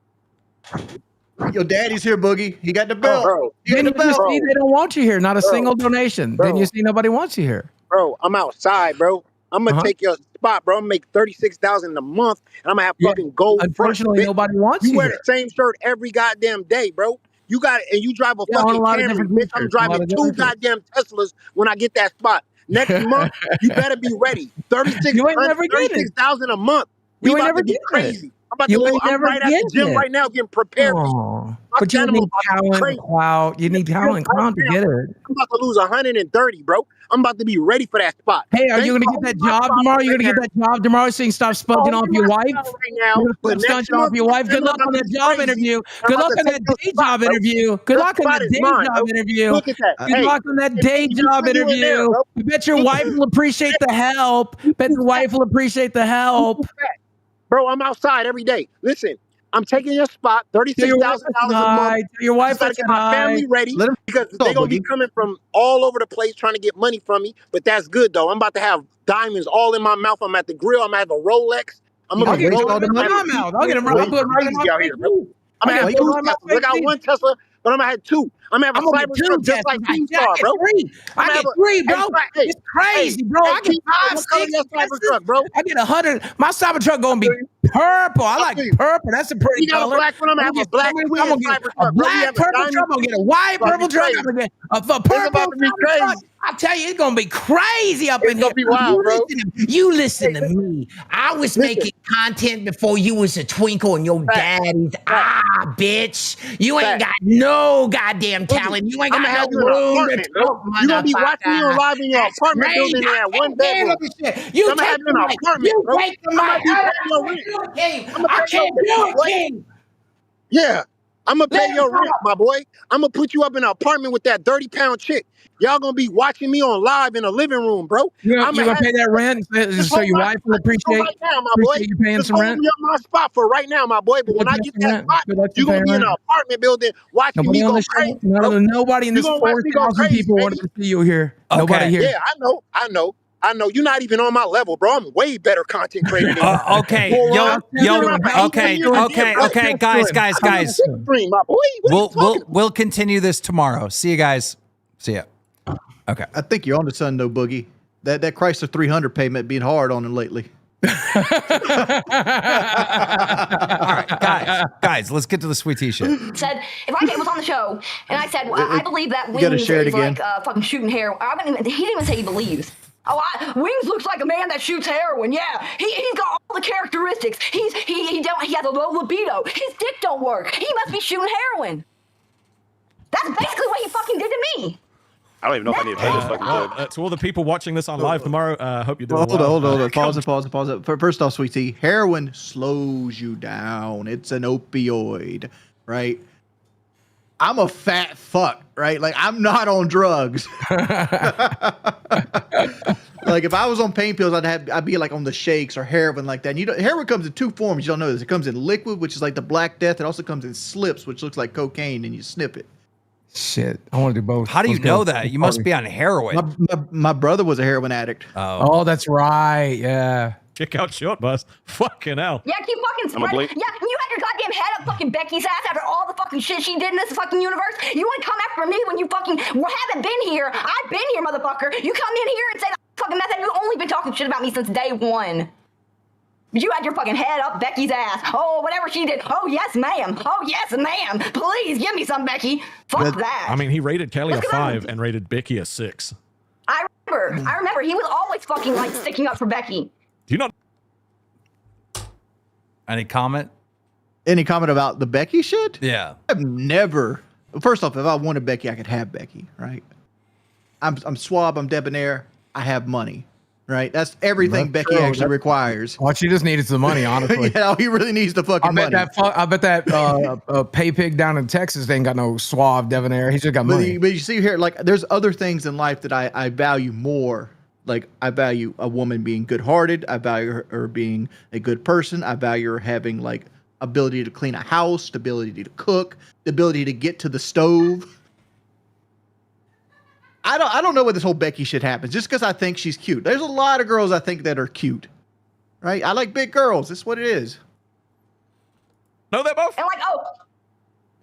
Your daddy's here, Boogie. He got the belt. He got Then the you belt. see they don't want you here. Not a Bro. single donation. Bro. Then you see nobody wants you here. Bro, I'm outside, bro. I'm gonna take your spot, bro. I'm gonna make $36,000 a month, and I'm gonna have fucking gold. Unfortunately, front, bitch. nobody wants you you wear here. the same shirt every goddamn day, bro. You got it, and you drive a Yeah, on a fucking lot of Camry, different bitch. I'm features, a lot driving of 2 different goddamn Teslas when I get that spot. Next month, you better be ready. You ain't never getting it. 36,000 a month. We You ain't about never to be getting it. crazy. I'm about to You go. ain't I'm never right at the getting gym it. right now getting prepared. Aw. But you need talent and clout. You need talent and clout to get it. I'm about to lose 130, bro. I'm about to be ready for that spot. Hey, are you going to get that job tomorrow? You're going to get that job tomorrow so you can stop sponging off your wife? Right now, You're but going to next sponging off month, your wife. Good next luck month, on that I'm job crazy. interview. I'm Good about luck to on that take your day spot, job bro. interview. Good That luck on spot that is day mine, job bro. interview. Look at that. Good Hey, luck on that if day you job put you in there, interview. bro. I bet your wife will appreciate the help. Bet the wife will appreciate the help. Bro, I'm outside every day. Listen, I'm taking your spot, $36,000 a month. Your wife Just gotta is get my family ready because they're gonna be coming from all over the place trying to get money from me. But that's good though. I'm about to have diamonds all in my mouth. I'm at the grill. I'm at the Rolex. I'm I'll gonna get be all rolling. the money in my mouth. I'll get them. I'll put them right in my out face. here, bro. I'm gonna have I'll 2 get them Teslas. I got 1 Tesla, but I'm gonna have 2. I'm gonna have a I'm gonna get 2 Cybertruck just like KEEMSTAR, bro. I get 3, bro. It's crazy, bro. I get 5, 6. Cybertruck, bro. I get 100. My Cybertruck gonna be purple. I like purple. That's a pretty You got a color. black one, I'm gonna have a black I'm twin gonna get a Cybertruck, bro. We black have a purple diamond. truck. I'm gonna get a white About to purple be truck. crazy. I'm gonna get a It's purple about to be truck. crazy. I tell you, it's gonna be crazy up in here. Be wild, bro. You listen to me. I was making content before you was a twinkle in your daddy's bitch. You ain't got no goddamn talent. You ain't I'm got gonna have no you in an room to apartment, bro. talk, You gonna be watching me on live in your That's apartment crazy. building in I that can't 1 bedroom. handle this shit. You I'm gonna have take you in an the mic. apartment, You bro. take the I'm gonna mic. be I paying don't your know rent. what you're doing, King. I'm gonna I pay your can't rent, do my it, boy. King. Yeah, I'm gonna pay Let your me rent, my boy. I'm gonna put you up in an apartment with that 30-pound chick. Y'all gonna be watching me on live in the living room, bro. You I'm gonna pay that rent so your wife will appreciate right now, my boy. you paying Just some hold rent? me up my spot for right now, my boy. But when I pay get some that rent. spot, Good luck you're you gonna paying be in an rent. apartment building watching Nobody me on go this show, crazy, bro. nobody in You this gonna watch me go 4,000 crazy, people baby. wanted to see you here. Nobody here. Yeah, I know. You're not even on my level, bro. I'm way better content creator than you. Okay, Moron. okay, guys. Stream, my boy. What are you talking We'll continue this tomorrow. See you guys. See ya. Okay. I think you're on to something, though, Boogie. That Chrysler 300 payment being hard on him lately. All right, guys, let's get to the sweet tea shit. said if I was on the show and I said I believe that You gotta Wings share it is again. like fucking shooting heroin. He didn't even say he believes. Wings looks like a man that shoots heroin. Yeah, he's got all the characteristics. He has a low libido. His dick don't work. He must be shooting heroin. That's basically what he fucking did to me. I don't even know if I need to play this fucking clip. To all the people watching this on live tomorrow, hope you're doing Hold well. on. Pause it. First off, sweet tea, heroin slows you down. It's an opioid, right? I'm a fat fuck, right? Like I'm not on drugs. Like if I was on pain pills, I'd be like on the shakes or heroin like that. And heroin comes in two forms. You don't know this. It comes in liquid, which is like the Black Death. It also comes in slips, which looks like cocaine, and you snip it. Shit, I want to do both. How do you know that? You must be on heroin. My brother was a heroin addict. Oh, that's right. Yeah. Check out Short Bus. Fucking hell. Yeah, keep fucking spreading. Yeah, you had your goddamn head up fucking Becky's ass after all the fucking shit she did in this fucking universe. You want to come after me when you fucking haven't been here? I've been here, motherfucker. You come in here and say that fucking method. You've only been talking shit about me since day one. You had your fucking head up Becky's ass. Oh, whatever she did. Oh, yes, ma'am. Oh, yes, ma'am. Please give me some, Becky. Fuck that. I mean, he rated Kelly a 5 and rated Becky a 6. I remember. He was always fucking like sticking up for Becky. Do you not? Any comment? Any comment about the Becky shit? Yeah. I've never. First off, if I wanted Becky, I could have Becky, right? I'm suave. I'm debonair. I have money, right? That's everything Becky actually requires. Well, she just needed some money, honestly. Yeah, he really needs the fucking money. I bet that pay pig down in Texas ain't got no suave debonair. He's just got money. But you see here, like, there's other things in life that I value more. Like, I value a woman being good-hearted. I value her being a good person. I value her having, like, ability to clean a house, the ability to cook, the ability to get to the stove. I don't know where this whole Becky shit happens just because I think she's cute. There's a lot of girls I think that are cute, right? I like big girls. That's what it is. No, they're both. And like,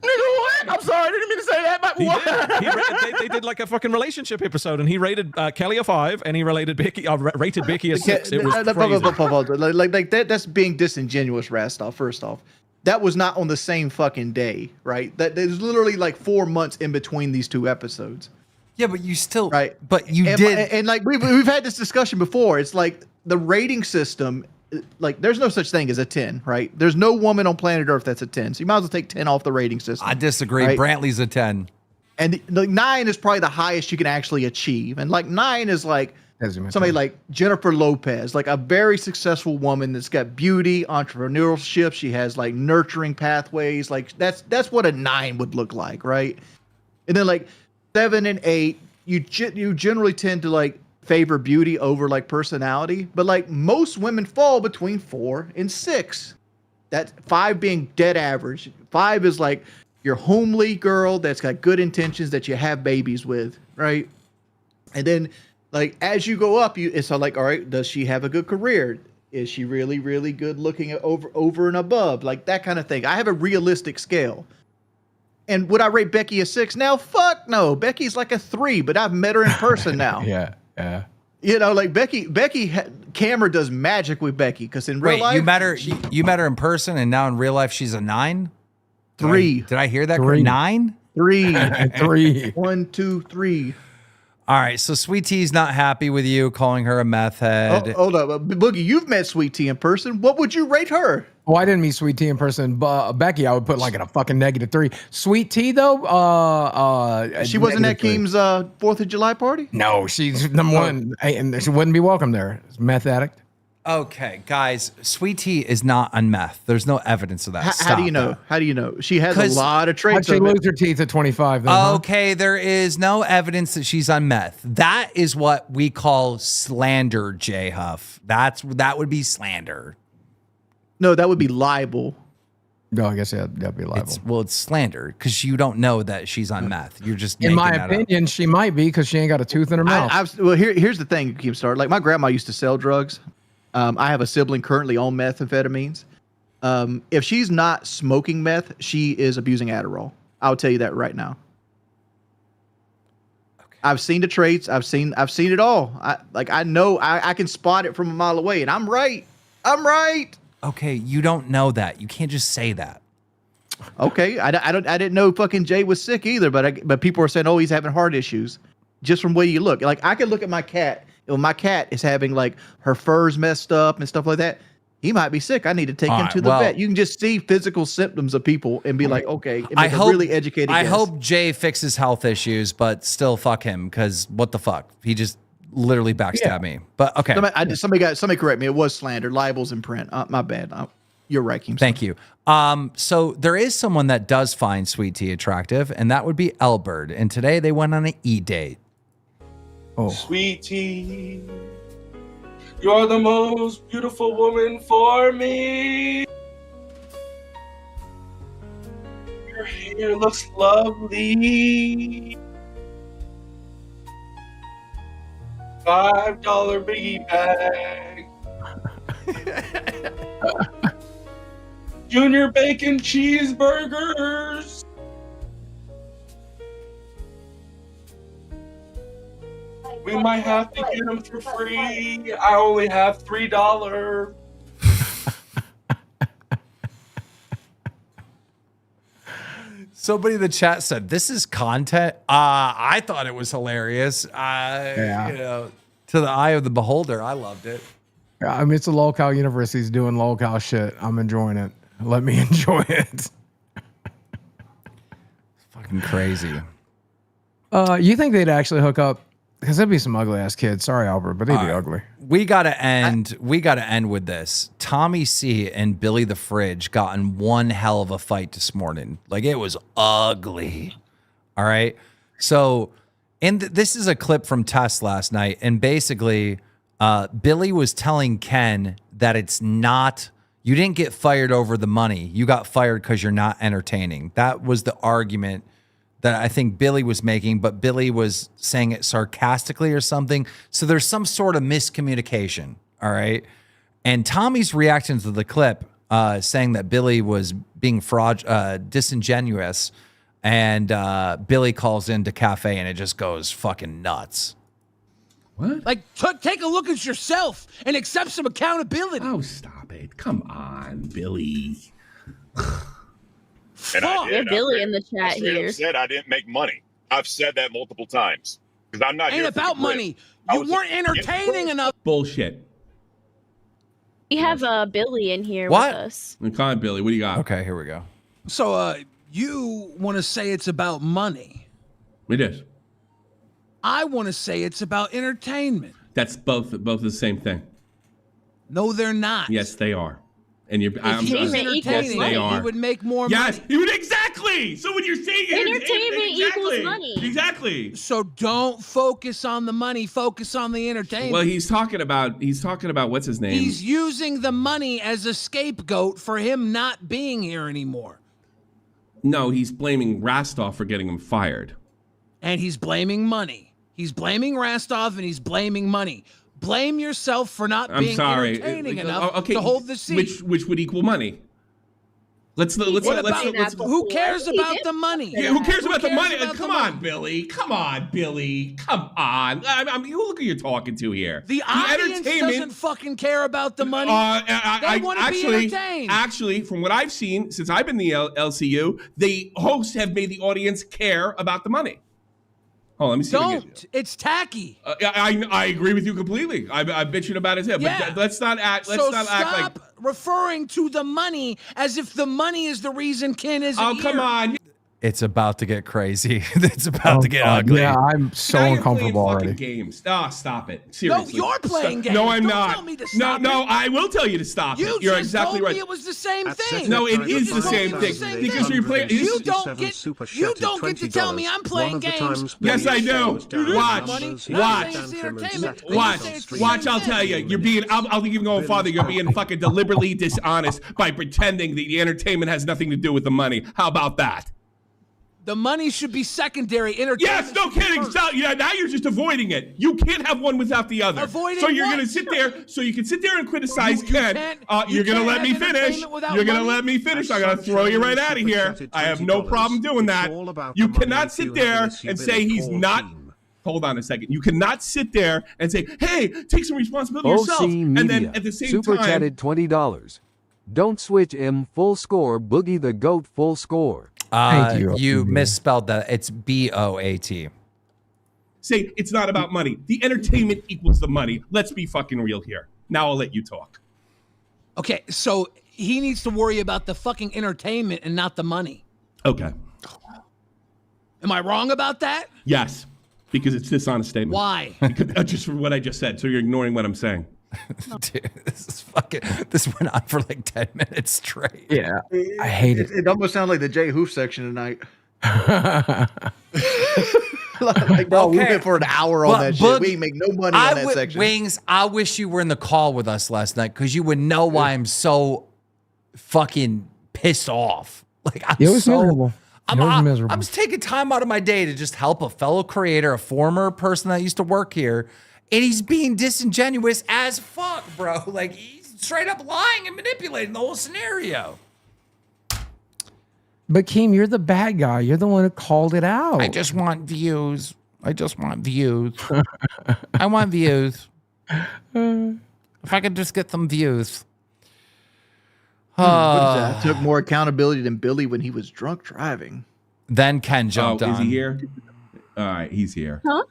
Nigga, what? I'm sorry, I didn't mean to say that, but what? They did like a fucking relationship episode, and he rated Kelly a 5, and he rated Becky a 6. It was crazy. Like that's being disingenuous, Rastoff. First off, that was not on the same fucking day, right? There's literally like 4 months in between these two episodes. Yeah, but you still right. But you did, and like we've had this discussion before. It's like the rating system. Like, there's no such thing as a 10, right? There's no woman on planet Earth that's a 10. So you might as well take 10 off the rating system. I disagree. Right? Brantley's a 10. And like 9 is probably the highest you can actually achieve. And like 9 is like somebody like Jennifer Lopez, like a very successful woman that's got beauty, entrepreneurship. She has like nurturing pathways. Like that's what a 9 would look like, right? And then like 7 and 8, you generally tend to like favor beauty over like personality, but like most women fall between 4 and 6. That 5 being dead average. 5 is like your homely girl that's got good intentions that you have babies with, right? And then like as you go up, it's like, all right, does she have a good career? Is she really, really good looking at over and above? Like that kind of thing. I have a realistic scale. And would I rate Becky a 6 now? Fuck no. Becky's like a 3, but I've met her in person now. Yeah. You know, like Becky, camera does magic with Becky because in real life, you met her in person, and now in real life she's a 9. 3. Did I hear that? 3. 9. 3. 3. 1, 2, 3. All right, so Sweet Tea's not happy with you, calling her a meth head. Oh, hold up, Boogie, you've met Sweet Tea in person. What would you rate her? Well, I didn't meet Sweet Tea in person, but Becky, I would put like at a fucking -3. Sweet Tea though, she wasn't at Keem's 4th of July party. No, she's number one, and she wouldn't be welcome there. It's a meth addict. Okay, guys, Sweet Tea is not on meth. There's no evidence of that. How do you know? How do you know? She has a lot of traits. How'd she lose her teeth at 25? Then, okay, there is no evidence that she's on meth. That is what we call slander, J Huff. That would be slander. No, that would be libel. No, I guess that'd be libel. It's slander because you don't know that she's on meth. You're just in my opinion, she might be because she ain't got a tooth in her mouth. Well, here's the thing, Keemstar. Like my grandma used to sell drugs. I have a sibling currently on methamphetamines. If she's not smoking meth, she is abusing Adderall. I'll tell you that right now. Okay. I've seen the traits. I've seen it all. I know I can spot it from a mile away, and I'm right. I'm right. Okay, you don't know that. You can't just say that. Okay, I didn't know fucking Jay was sick either, but people are saying, oh, he's having heart issues, just from the way you look. Like I can look at my cat. When my cat is having like her fur's messed up and stuff like that, he might be sick. I need to take him to the vet. You can just see physical symptoms of people and be like, okay, and make a really educated guess. I hope Jay fixes health issues, but still fuck him because what the fuck? He just literally backstabbed me. But okay. Somebody correct me. It was slander. Libel's in print. My bad. You're right, Keemstar. Thank you. So there is someone that does find sweet tea attractive, and that would be Elbird. And today they went on an e-date. Oh. Sweet tea, you're the most beautiful woman for me. Your hair looks lovely. $5 biggie bag. Junior bacon cheeseburgers. We might have to get them for free. I only have $3. Somebody in the chat said, this is content. I thought it was hilarious. Yeah. You know, to the eye of the beholder, I loved it. Yeah, I mean, it's a LolcowUniverse. He's doing lolcow shit. I'm enjoying it. Let me enjoy it. Fucking crazy. You think they'd actually hook up? Because there'd be some ugly ass kids. Sorry, Albert, but they'd be ugly. We gotta end. We gotta end with this. Tommy C and Billy the Fridge got in one hell of a fight this morning. Like, it was ugly. All right. So, this is a clip from Test last night, and basically, Billy was telling Ken that it's not. You didn't get fired over the money. You got fired because you're not entertaining. That was the argument that I think Billy was making, but Billy was saying it sarcastically or something. So there's some sort of miscommunication, all right? And Tommy's reaction to the clip saying that Billy was being disingenuous, and Billy calls into Cafe, and it just goes fucking nuts. What? Like, take a look at yourself and accept some accountability. Oh, stop it. Come on, Billy. And I did. Billy in the chat here. I said I didn't make money. I've said that multiple times because I'm not. Ain't about money. You weren't entertaining enough. Bullshit. We have Billy in here What? with us. Come on, Billy. What do you got? Okay, here we go. So, you want to say it's about money. It is. I want to say it's about entertainment. That's both the same thing. No, they're not. Yes, they are. And you're. Entertainment equals yes, money. they are. You would make more money. Yes, you would exactly. So when you're saying Entertainment equals exactly, money. Exactly. So don't focus on the money. Focus on the entertainment. Well, he's talking about what's his name? He's using the money as a scapegoat for him not being here anymore. No, he's blaming Rastov for getting him fired. And he's blaming money. He's blaming Rastov and he's blaming money. Blame yourself for not being entertaining enough to hold the seat. Which would equal money. Let's who cares about the money? Yeah, who cares about the money? Come on, Billy. Come on, Billy. Come on. I mean, look who you're talking to here. The audience doesn't fucking care about the money. They want to be entertained. Actually, from what I've seen since I've been in the LCU, the hosts have made the audience care about the money. Oh, let me see. Don't. It's tacky. I agree with you completely. I'm bitching about his head, but let's not act. Let's not act like referring to the money as if the money is the reason Ken isn't here. Oh, come on. It's about to get crazy. It's about to get ugly. Yeah, I'm so uncomfortable already. Games. Oh, stop it. Seriously. No, you're playing games. No, I'm Don't not. Tell me to stop no, it. I will tell you to stop it. You're exactly told right. Me it was the same thing. No, it is the same thing because you're playing. You don't get to tell me I'm playing games. Yes, I do. Watch. I'll tell you. You're being. I'll even go farther. You're being fucking deliberately dishonest by pretending that the entertainment has nothing to do with the money. How about that? The money should be secondary. Yes, no kidding. So, yeah, now you're just avoiding it. You can't have one without the other. So you're going to sit there. So you can sit there and criticize Ken. You're going to let me finish. You're going to let me finish. I'm going to throw you right out of here. I have no problem doing that. You cannot sit there and say he's not. Hold on a second. You cannot sit there and say, "Hey, take some responsibility yourself." Media, and then at the same super time, chatted $20. Don't switch M full score. Boogie the Goat full score. Thank you. You misspelled that. It's BOAT. say it's not about money. The entertainment equals the money. Let's be fucking real here. Now I'll let you talk. Okay, so he needs to worry about the fucking entertainment and not the money. Okay. Am I wrong about that? Yes, because it's dishonest statement. Why? Because, just for what I just said. So you're ignoring what I'm saying. Dude, this went on for like 10 minutes straight. Yeah, I hate it. It almost sounds like the Jay Hoof section tonight. Like, bro, we went for an hour on that shit. We ain't make no money on that section. Wings, I wish you were in the call with us last night because you would know why I'm so fucking pissed off. Like, It was miserable. I'm just taking time out of my day to just help a fellow creator, a former person that used to work here, and he's being disingenuous as fuck, bro. Like, he's straight up lying and manipulating the whole scenario. But Keem, you're the bad guy. You're the one who called it out. I just want views. I want views. If I could just get some views. What is that? Took more accountability than Billy when he was drunk driving. Then Ken jumped on. Is he here? All right, he's here. Huh?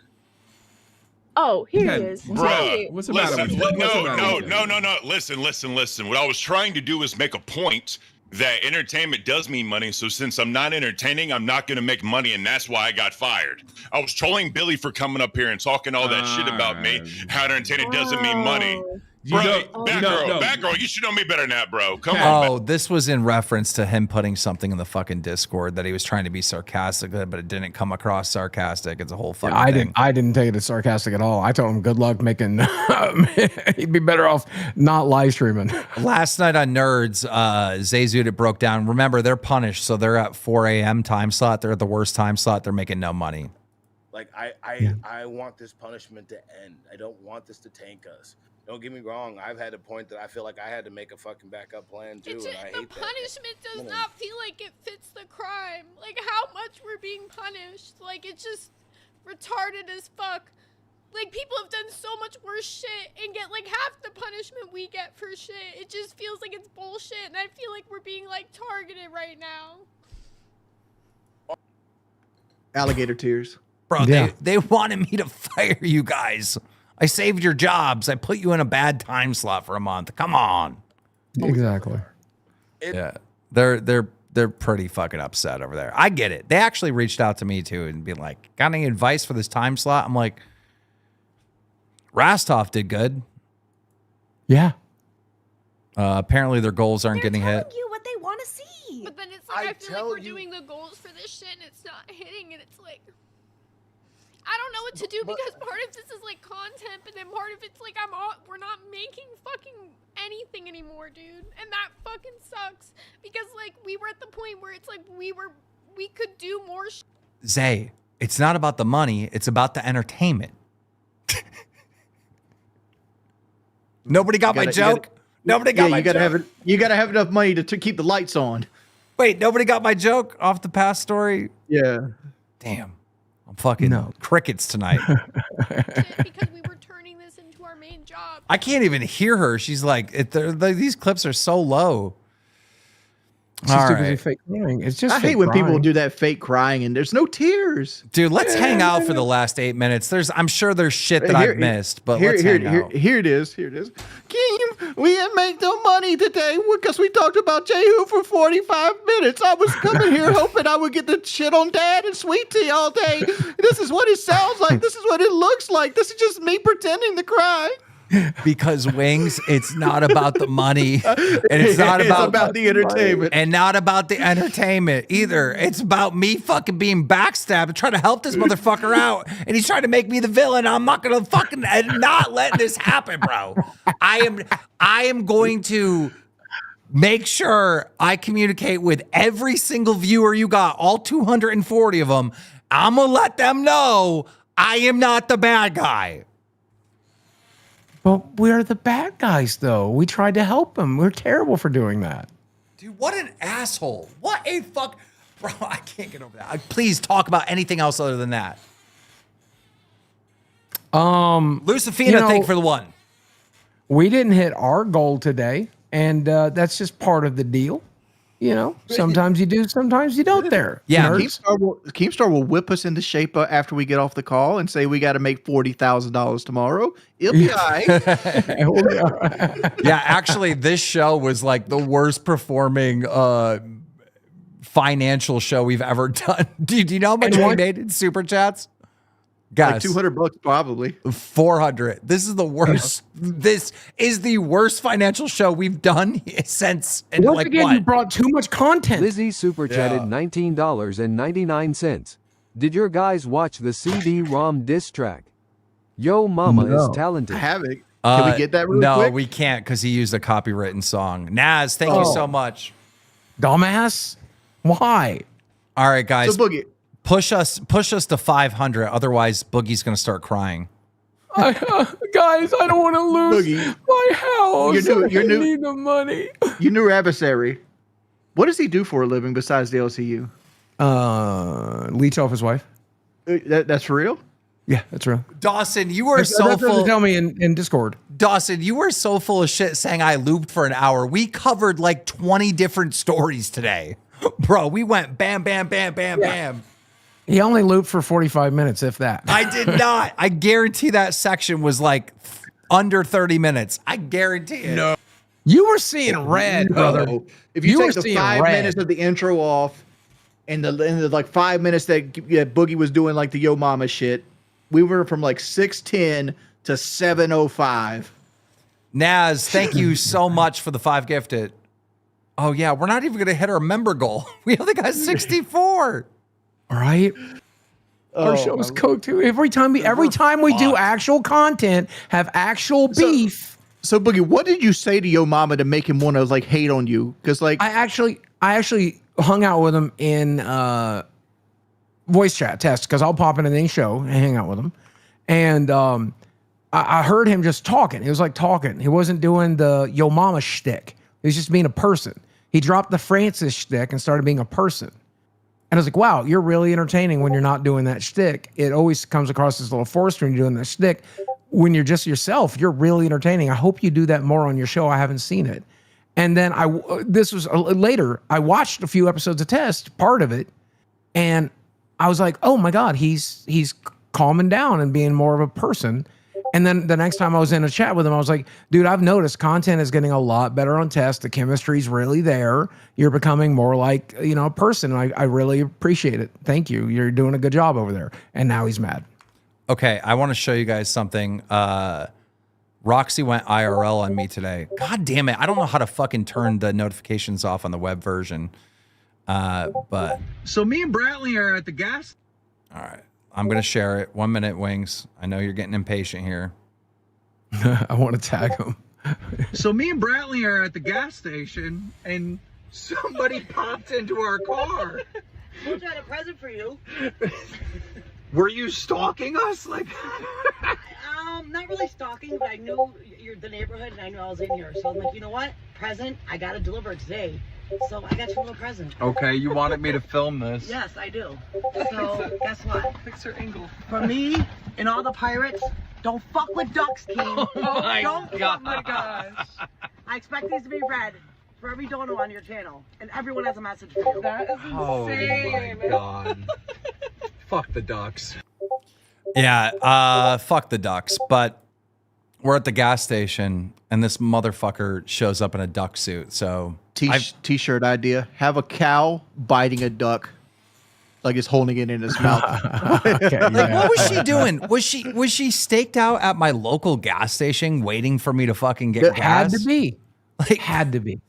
Oh, here he is. Bruh, What's the matter with you? No. Listen. What I was trying to do is make a point that entertainment does mean money. So since I'm not entertaining, I'm not going to make money. And that's why I got fired. I was trolling Billy for coming up here and talking all that shit about me. How entertaining doesn't mean money. Batgirl, you should know me better than that, bro. Come on. Oh, this was in reference to him putting something in the fucking Discord that he was trying to be sarcastic, but it didn't come across sarcastic. It's a whole fucking thing. I didn't take it as sarcastic at all. I told him good luck making. He'd be better off not live streaming. Last night on Nerds, Zayzud, it broke down. Remember, they're punished, so they're at 4 a.m. time slot. They're at the worst time slot. They're making no money. Like I want this punishment to end. I don't want this to tank us. Don't get me wrong. I've had a point that I feel like I had to make a fucking backup plan too, and I hate that. The punishment does not feel like it fits the crime. Like how much we're being punished. Like it's just retarded as fuck. Like people have done so much worse shit and get like half the punishment we get for shit. It just feels like it's bullshit, and I feel like we're being like targeted right now. Alligator tears. Bro, they wanted me to fire you guys. I saved your jobs. I put you in a bad time slot for a month. Come on. Exactly. Yeah. They're pretty fucking upset over there. I get it. They actually reached out to me too and be like, got any advice for this time slot? I'm like, Rastov did good. Yeah. Apparently their goals aren't getting hit. You what they want to see. But then it's like I feel like we're doing the goals for this shit and it's not hitting, and it's like I don't know what to do because part of this is like content, but then part of it's like we're not making fucking anything anymore, dude. And that fucking sucks because like we were at the point where it's like we could do more Zay, it's not about the money, it's about the entertainment. Nobody got my joke? Nobody got my joke? You gotta have enough money to keep the lights on. Wait, nobody got my joke off the past story? Yeah. Damn. I'm fucking crickets tonight. because we were turning this into our main job. I can't even hear her. She's like, these clips are so low. It's just too busy fake crying. It's just I hate when people do that fake crying and there's no tears. Dude, let's hang out for the last 8 minutes. I'm sure there's shit that I've missed, but let's hang out. Here it is. Keem, we didn't make no money today because we talked about Jehu for 45 minutes. I was coming here hoping I would get the shit on Dad and Sweet Tea all day. This is what it sounds like. This is what it looks like. This is just me pretending to cry. Because Wings, it's not about the money, and it's not about the entertainment, and not about the entertainment either. It's about me fucking being backstabbed and trying to help this motherfucker out, and he's trying to make me the villain. I'm not gonna fucking not let this happen, bro. I am going to make sure I communicate with every single viewer you got, all 240 of them. I'm gonna let them know I am not the bad guy. But we're the bad guys, though. We tried to help him. We're terrible for doing that. Dude, what an asshole. What a fuck. Bro, I can't get over that. Please talk about anything else other than that. Lucifina, thank you for the one. We didn't hit our goal today, and that's just part of the deal. You know, sometimes you do, sometimes you don't there. Yeah. Keemstar will whip us into shape after we get off the call and say we got to make $40,000 tomorrow. It'll be all right. Yeah, actually, this show was like the worst performing financial show we've ever done. Do you know how much we made in Super Chats? Guys, like $200 probably. 400. This is the worst. This is the worst financial show we've done since. And Once like again, what? you brought too much content. Lizzie super chatted $19.99. Did your guys watch the CD-ROM diss track? Yo Mama is talented. I haven't. Can we get that real quick? No, we can't because he used a copywritten song. Naz, thank you so much. Dumbass. Why? All right, guys. So Boogie, push us to 500. Otherwise, Boogie's gonna start crying. Guys, I don't want to lose Boogie, my house. your I new- need the money. your new adversary. What does he do for a living besides the LCU? Leech off his wife. That's real? Yeah, that's real. Dawson, you are That's so what full. they tell me in Discord. Dawson, you were so full of shit saying I looped for an hour. We covered like 20 different stories today. Bro, we went bam, bam, bam, bam, bam. He only looped for 45 minutes, if that. I did not. I guarantee that section was like under 30 minutes. I guarantee it. No. You were seeing red, brother. If you were take the seeing 5 red. minutes of the intro off and the like 5 minutes that Boogie was doing like the Yo Mama shit, we were from like 6:10 to 7:05. Naz, thank you so much for the 5 gifted. Oh yeah, we're not even gonna hit our member goal. We only got 64. All right. Our show is cooked too. Every time we do actual content, have actual beef. So Boogie, what did you say to Yo Mama to make him want to like hate on you? Because like I actually hung out with him in voice chat test because I'll pop into the show and hang out with him, and I heard him just talking. He was like talking. He wasn't doing the Yo Mama shtick. He was just being a person. He dropped the Francis shtick and started being a person. And I was like, wow, you're really entertaining when you're not doing that shtick. It always comes across as a little forced when you're doing that shtick. When you're just yourself, you're really entertaining. I hope you do that more on your show. I haven't seen it. And then this was later. I watched a few episodes of Test, part of it, and I was like, oh my God, he's calming down and being more of a person. And then the next time I was in a chat with him, I was like, dude, I've noticed content is getting a lot better on Test. The chemistry's really there. You're becoming more like, a person. I really appreciate it. Thank you. You're doing a good job over there. And now he's mad. Okay, I want to show you guys something. Roxy went IRL on me today. God damn it. I don't know how to fucking turn the notifications off on the web version. But So me and Brantley are at the gas. all right. I'm going to share it. 1 minute, Wings. I know you're getting impatient here. I want to tag him. So me and Brantley are at the gas station, and somebody popped into our car. I had a present for you. Were you stalking us? Like, Not really stalking, but I knew you're the neighborhood, and I knew I was in here. So I'm like, you know what? Present. I got to deliver it today. So I got you a little present. okay, you wanted me to film this. Yes, I do. So guess what? Picture angle. For me and all the pirates, don't fuck with ducks, King. Oh my don't God. fuck with ducks. I expect these to be read for every dono on your channel, and everyone has a message for you. That is insane. Oh my God. Fuck the ducks. Yeah, fuck the ducks. But we're at the gas station, and this motherfucker shows up in a duck suit. So T-shirt idea: have a cow biting a duck, like it's holding it in its mouth. Like, what was she doing? Was she staked out at my local gas station waiting for me to fucking get gas? Had to be. Like, had to be.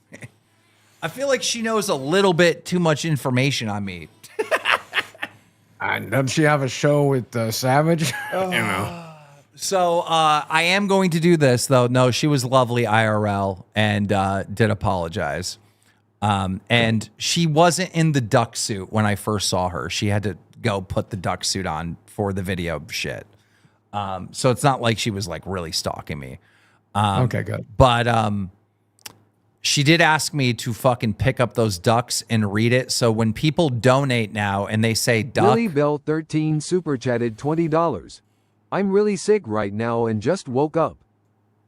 I feel like she knows a little bit too much information on me. Doesn't she have a show with Savage? So I am going to do this, though. No, she was lovely IRL and did apologize. And she wasn't in the duck suit when I first saw her. She had to go put the duck suit on for the video shit. So it's not like she was like really stalking me. Okay, good. But she did ask me to fucking pick up those ducks and read it. So when people donate now and they say duck. Billy Bell 13 super chatted $20. I'm really sick right now and just woke up.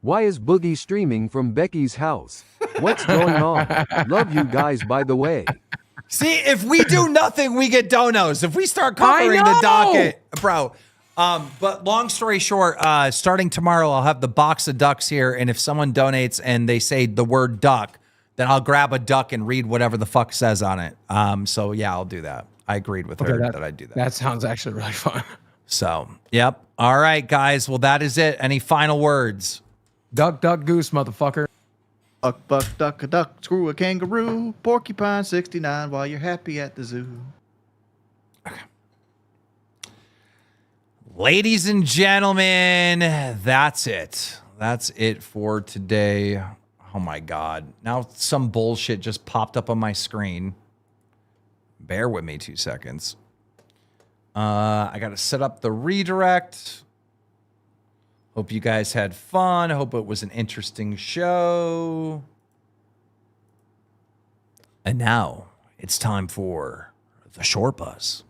Why is Boogie streaming from Becky's house? What's going on? Love you guys, by the way. See, if we do nothing, we get donos. If we start covering the docket, bro. But long story short, starting tomorrow, I'll have the box of ducks here. And if someone donates and they say the word duck, then I'll grab a duck and read whatever the fuck says on it. So yeah, I'll do that. I agreed with her that I'd do that. That sounds actually really fun. So, yep. All right, guys. Well, that is it. Any final words? Duck, duck, goose, motherfucker. Buck, buck, duck, a duck, screw a kangaroo, porcupine 69 while you're happy at the zoo. Ladies and gentlemen, that's it. That's it for today. Oh my God. Now some bullshit just popped up on my screen. Bear with me 2 seconds. I got to set up the redirect. Hope you guys had fun. Hope it was an interesting show. And now it's time for the short buzz.